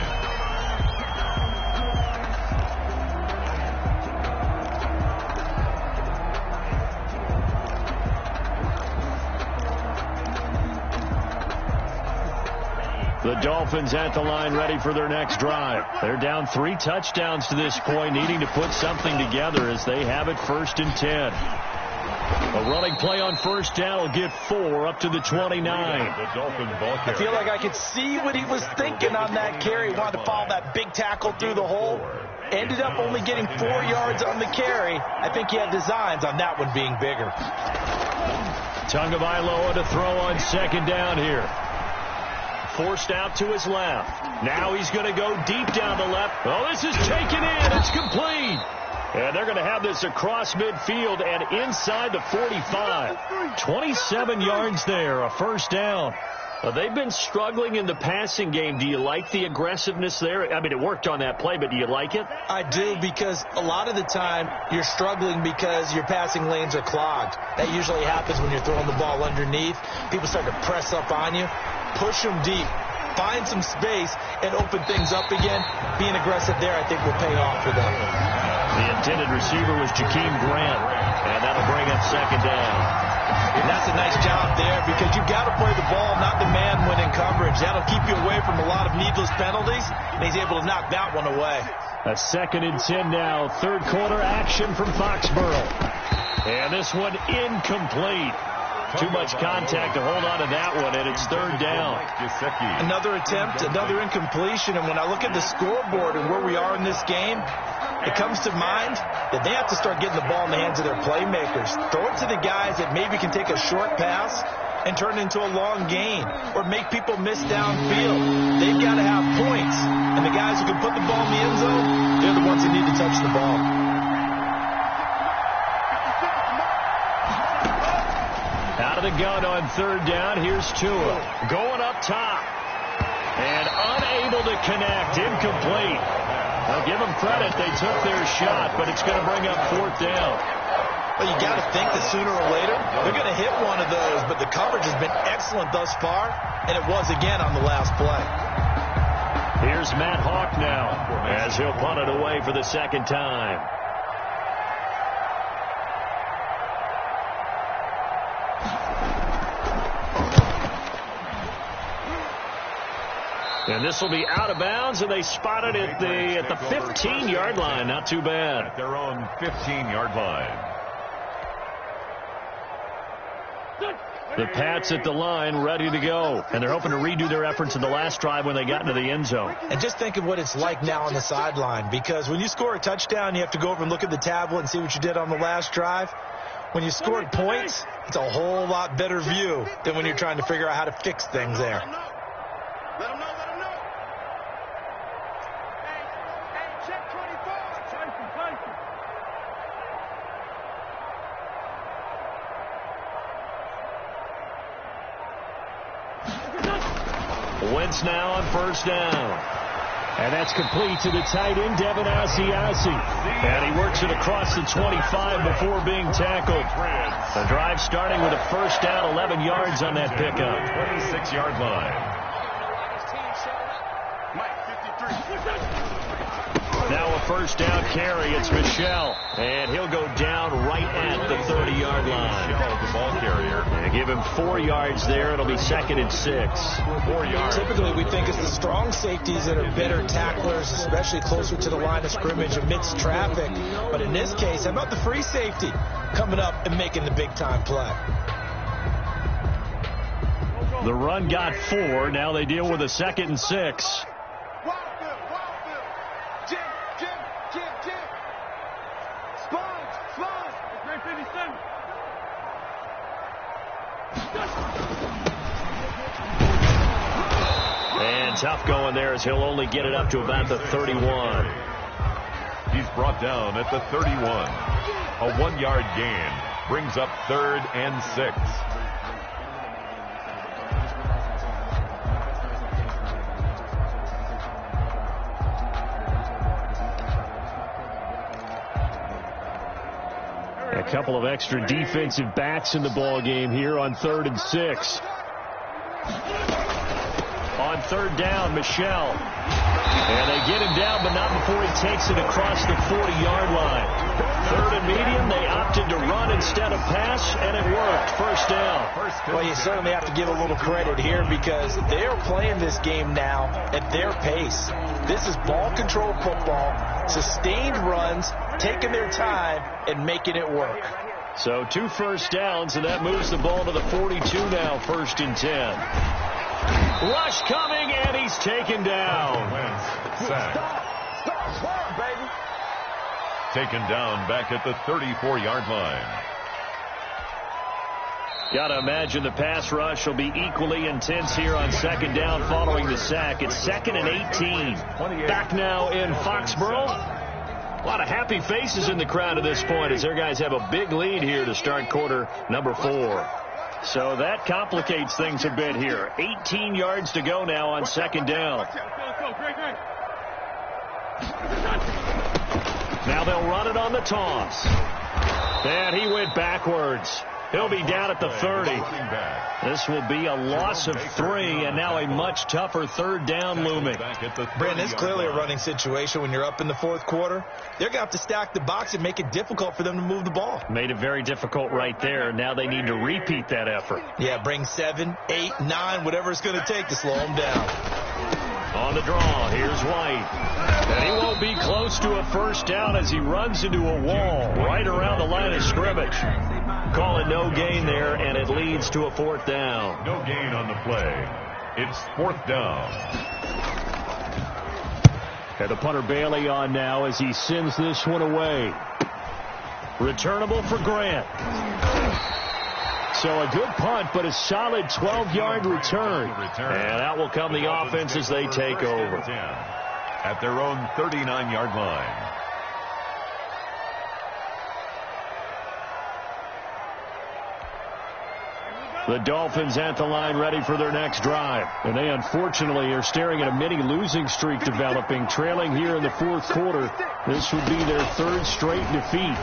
Speaker 5: The Dolphins at the line ready for their next drive. They're down 3 touchdowns to this point, needing to put something together as they have it 1st and 10. A running play on 1st down will get 4 up to the 29.
Speaker 6: I feel like I could see what he was thinking on that carry. He wanted to follow that big tackle through the hole. Ended up only getting 4 yards on the carry. I think he had designs on that one being bigger.
Speaker 5: Tagovailoa to throw on 2nd down here. Forced out to his left. Now he's going to go deep down the left. Oh, this is taken in. It's complete. And they're going to have this across midfield and inside the 45. 27 yards there, a 1st down. They've been struggling in the passing game. Do you like the aggressiveness there? I mean, it worked on that play, but do you like it?
Speaker 6: I do, because a lot of the time you're struggling because your passing lanes are clogged. That usually happens when you're throwing the ball underneath. People start to press up on you. Push them deep. Find some space and open things up again. Being aggressive there, I think, will pay off for them.
Speaker 5: The intended receiver was Jakeem Grant, and that'll bring up 2nd down.
Speaker 6: And that's a nice job there, because you've got to play the ball, not the man when in coverage. That'll keep you away from a lot of needless penalties, and he's able to knock that one away.
Speaker 5: A 2nd and 10 now. 3rd quarter action from Foxborough. And this one incomplete. Too much contact to hold on to that one, and it's 3rd down.
Speaker 6: Another attempt, another incompletion, and when I look at the scoreboard and where we are in this game, it comes to mind that they have to start getting the ball in the hands of their playmakers. Throw it to the guys that maybe can take a short pass and turn it into a long gain or make people miss downfield. They've got to have points, and the guys who can put the ball in the end zone, they're the ones that need to touch the ball.
Speaker 5: Out of the gun on 3rd down, here's Tua. Going up top. And unable to connect. Incomplete. I'll give them credit. They took their shot, but it's going to bring up 4th down.
Speaker 6: Well, you got to think that sooner or later they're going to hit one of those, but the coverage has been excellent thus far, and it was again on the last play.
Speaker 5: Here's Matt Hawk now as he'll punt it away for the 2nd time. And this will be out of bounds, and they spot it at the 15-yard line. Not too bad.
Speaker 7: At their own 15-yard line.
Speaker 5: The Pats at the line, ready to go. And they're hoping to redo their efforts in the last drive when they got into the end zone.
Speaker 6: And just think of what it's like now on the sideline, because when you score a touchdown, you have to go over and look at the tablet and see what you did on the last drive. When you scored points, it's a whole lot better view than when you're trying to figure out how to fix things there.
Speaker 8: Let him know. Hey, check 24. Safety.
Speaker 5: Wentz now on 1st down. And that's complete to the tight end, Devin Asiasi. And he works it across the 25 before being tackled. The drive starting with a 1st down, 11 yards on that pickup.
Speaker 7: 26-yard line.
Speaker 5: Now a 1st down carry. It's Michel. And he'll go down right at the 30-yard line.
Speaker 7: Michel, the ball carrier.
Speaker 5: And give him 4 yards there. It'll be 2nd and 6.
Speaker 7: 4 yards.
Speaker 6: Typically, we think it's the strong safeties that are better tacklers, especially closer to the line of scrimmage amidst traffic. But in this case, how about the free safety coming up and making the big-time play?
Speaker 5: The run got 4. Now they deal with a 2nd and 6.
Speaker 8: Jim. Spawns. 357.
Speaker 5: And tough going there as he'll only get it up to about the 31.
Speaker 7: He's brought down at the 31. A 1-yard gain brings up 3rd and 6.
Speaker 5: A couple of extra defensive backs in the ball game here on 3rd and 6. On third down. Michel. And they get him down, but not before he takes it across the 40-yard line. Third and medium, they opted to run instead of pass, and it worked. First down.
Speaker 6: Well, you certainly have to give a little credit here because they're playing this game now at their pace. This is ball control football, sustained runs, taking their time, and making it work.
Speaker 5: So 2 first downs, and that moves the ball to the 42 now, 1st and 10. Rush coming, and he's taken down.
Speaker 7: Stop, baby. Taken down back at the 34-yard line.
Speaker 5: Got to imagine the pass rush will be equally intense here on 2nd down following the sack. It's 2nd and 18. Back now in Foxborough. A lot of happy faces in the crowd at this point as their guys have a big lead here to start quarter number 4. So that complicates things a bit here. 18 yards to go now on 2nd down. Now they'll run it on the toss. And he went backwards. He'll be down at the 30. This will be a loss of 3, and now a much tougher 3rd down looming.
Speaker 6: Brandon, it's clearly a running situation when you're up in the 4th quarter. They're going to have to stack the box and make it difficult for them to move the ball.
Speaker 5: Made it very difficult right there. Now they need to repeat that effort.
Speaker 6: Yeah, bring 7, 8, 9, whatever it's going to take to slow them down.
Speaker 5: On the draw, here's White. And he won't be close to a 1st down as he runs into a wall right around the line of scrimmage. Call it no gain there, and it leads to a 4th down.
Speaker 7: No gain on the play. It's 4th down.
Speaker 5: And the punter Bailey on now as he sends this one away. Returnable for Grant. So a good punt, but a solid 12-yard return. And out will come the offense as they take over.
Speaker 7: At their own 39-yard line.
Speaker 5: The Dolphins at the line ready for their next drive. And they unfortunately are staring at a mini losing streak developing, trailing here in the 4th quarter. This would be their 3rd straight defeat.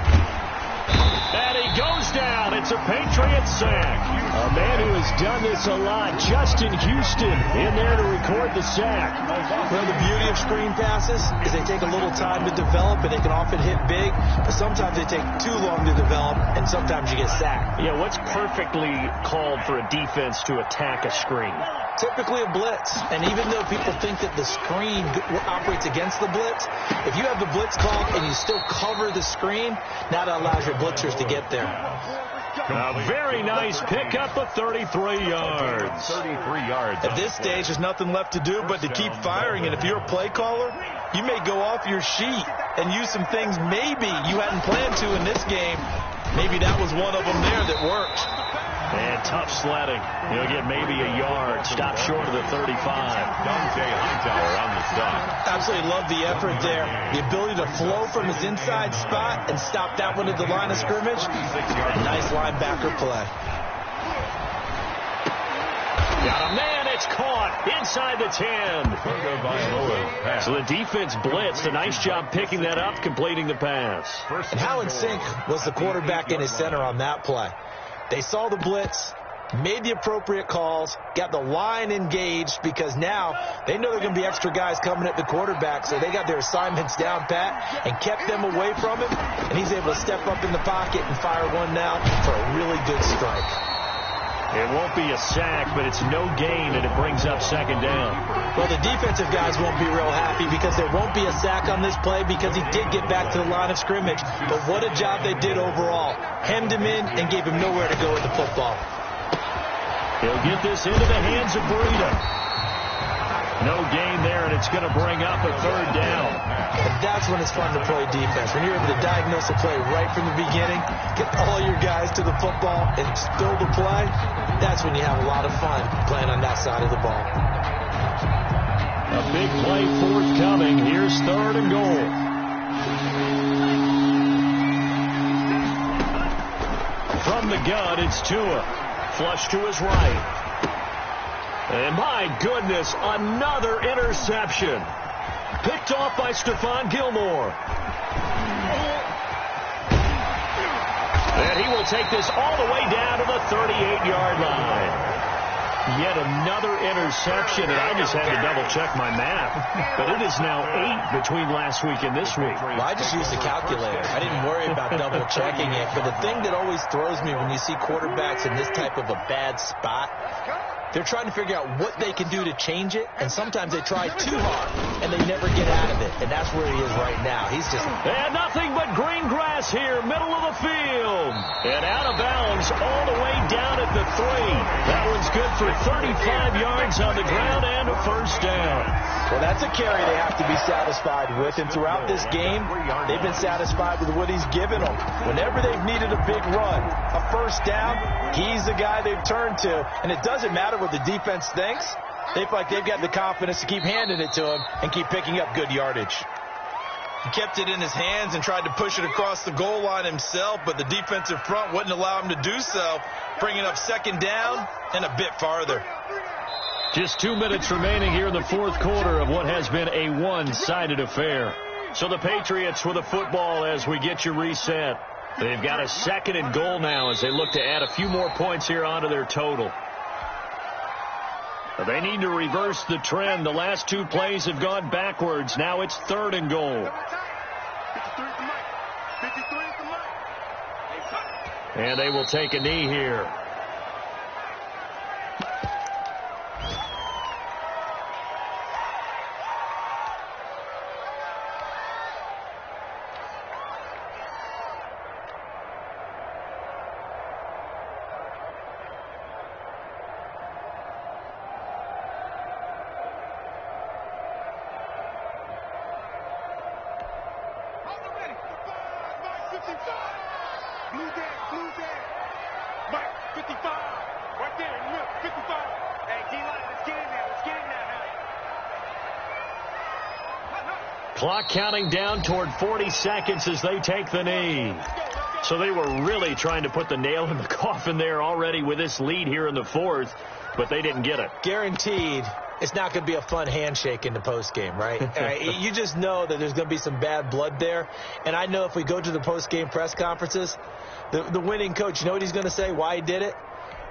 Speaker 5: And he goes down. It's a Patriots sack. A man who has done this a lot, Justin Houston, in there to record the sack.
Speaker 6: Well, the beauty of screen passes is they take a little time to develop, and they can often hit big, but sometimes they take too long to develop, and sometimes you get sacked.
Speaker 5: Yeah, what's perfectly called for a defense to attack a screen?
Speaker 6: Typically a blitz, and even though people think that the screen operates against the blitz, if you have the blitz called and you still cover the screen, now that allows your blitzers to get there.
Speaker 5: A very nice pickup of 33 yards.
Speaker 7: 33 yards.
Speaker 6: At this stage, there's nothing left to do but to keep firing, and if you're a play caller, you may go off your sheet and use some things maybe you hadn't planned to in this game. Maybe that was one of them there that worked.
Speaker 5: And tough sledding. He'll get maybe a yard. Stop short of the 35.
Speaker 7: Dante Hightower on the stop.
Speaker 6: Absolutely love the effort there. The ability to flow from his inside spot and stop that one at the line of scrimmage. Nice linebacker play.
Speaker 5: Got a man. It's caught inside the 10. So the defense blitzed. A nice job picking that up, completing the pass.
Speaker 6: And how in sync was the quarterback in his center on that play? They saw the blitz, made the appropriate calls, got the line engaged because now they know there are going to be extra guys coming at the quarterback, so they got their assignments down pat and kept them away from him, and he's able to step up in the pocket and fire one now for a really good strike.
Speaker 5: It won't be a sack, but it's no gain, and it brings up 2nd down.
Speaker 6: Well, the defensive guys won't be real happy because there won't be a sack on this play because he did get back to the line of scrimmage. But what a job they did overall. Hemmed him in and gave him nowhere to go with the football.
Speaker 5: He'll get this into the hands of Burrito. No gain there, and it's going to bring up a 3rd down.
Speaker 6: And that's when it's fun to play defense. When you're able to diagnose a play right from the beginning, get all your guys to the football, and build a play, that's when you have a lot of fun playing on that side of the ball.
Speaker 5: A big play forthcoming. Here's 3rd and goal. From the gun, it's Tua. Flush to his right. And my goodness, another interception. Picked off by Stephon Gilmore. And he will take this all the way down to the 38-yard line. Yet another interception, and I just had to double-check my math. But it is now 8 between last week and this week.
Speaker 6: Well, I just used a calculator. I didn't worry about double-checking it. But the thing that always throws me when you see quarterbacks in this type of a bad spot, they're trying to figure out what they can do to change it, and sometimes they try too hard, and they never get out of it, and that's where he is right now. He's just...
Speaker 5: And nothing but green grass here, middle of the field. And out of bounds all the way down at the 3. That one's good for 35 yards on the ground and a first down.
Speaker 6: Well, that's a carry they have to be satisfied with, and throughout this game, they've been satisfied with what he's given them. Whenever they've needed a big run, a first down, he's the guy they've turned to, and it doesn't matter what the defense thinks. They feel like they've got the confidence to keep handing it to him and keep picking up good yardage. He kept it in his hands and tried to push it across the goal line himself, but the defensive front wouldn't allow him to do so, bringing up second down and a bit farther.
Speaker 5: Just 2 minutes remaining here in the fourth quarter of what has been a one-sided affair. So the Patriots with the football as we get you reset. They've got a 2nd and goal now as they look to add a few more points here onto their total. They need to reverse the trend. The last 2 plays have gone backwards. Now it's 3rd and goal. And they will take a knee here. Clock counting down toward 40 seconds as they take the knee. So they were really trying to put the nail in the coffin there already with this lead here in the 4th, but they didn't get it.
Speaker 6: Guaranteed it's not going to be a fun handshake in the postgame, right? You just know that there's going to be some bad blood there. And I know if we go to the postgame press conferences, the winning coach, you know what he's going to say, why he did it?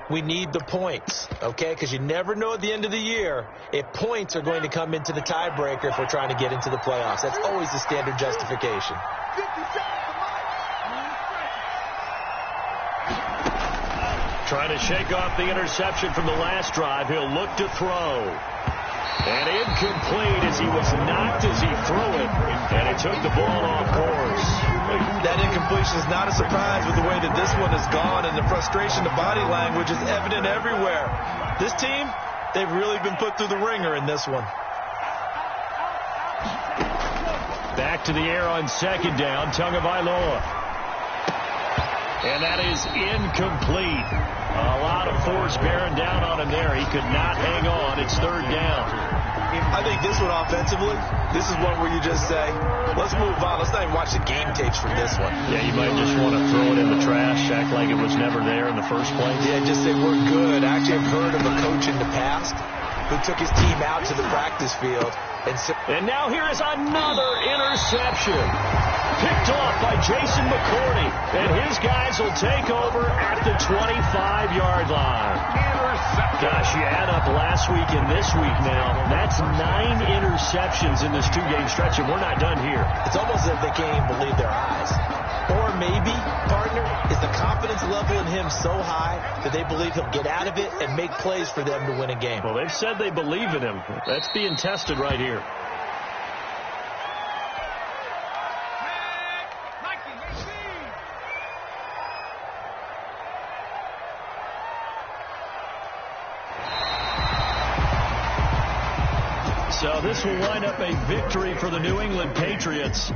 Speaker 6: We need the points, okay? Because you never know at the end of the year if points are going to come into the tiebreaker if we're trying to get into the playoffs. That's always the standard justification.
Speaker 5: Trying to shake off the interception from the last drive. He'll look to throw. And incomplete as he was knocked as he threw it. And he took the ball off course.
Speaker 6: That incompletion is not a surprise with the way that this one has gone, and the frustration, the body language is evident everywhere. This team, they've really been put through the ringer in this one.
Speaker 5: Back to the air on 2nd down, Tagovailoa. And that is incomplete. A lot of force bearing down on him there. He could not hang on. It's 3rd down.
Speaker 6: I think this one offensively, this is one where you just say, let's move on. Let's not even watch the game tapes from this one.
Speaker 5: Yeah, you might just want to throw it in the trash, act like it was never there in the first place.
Speaker 6: Yeah, just say we're good. Actually, I've heard of a coach in the past who took his team out to the practice field.
Speaker 5: And now here is another interception. Picked off by Jason McCourty. And his guys will take over at the 25-yard line. Gosh, you add up last week and this week now. That's 9 interceptions in this 2-game stretch, and we're not done here.
Speaker 6: It's almost as if they can't even believe their eyes. Or maybe, partner, is the confidence level in him so high that they believe he'll get out of it and make plays for them to win a game.
Speaker 5: Well, they've said they believe in him. That's being tested right here. So this will wind up a victory for the New England Patriots.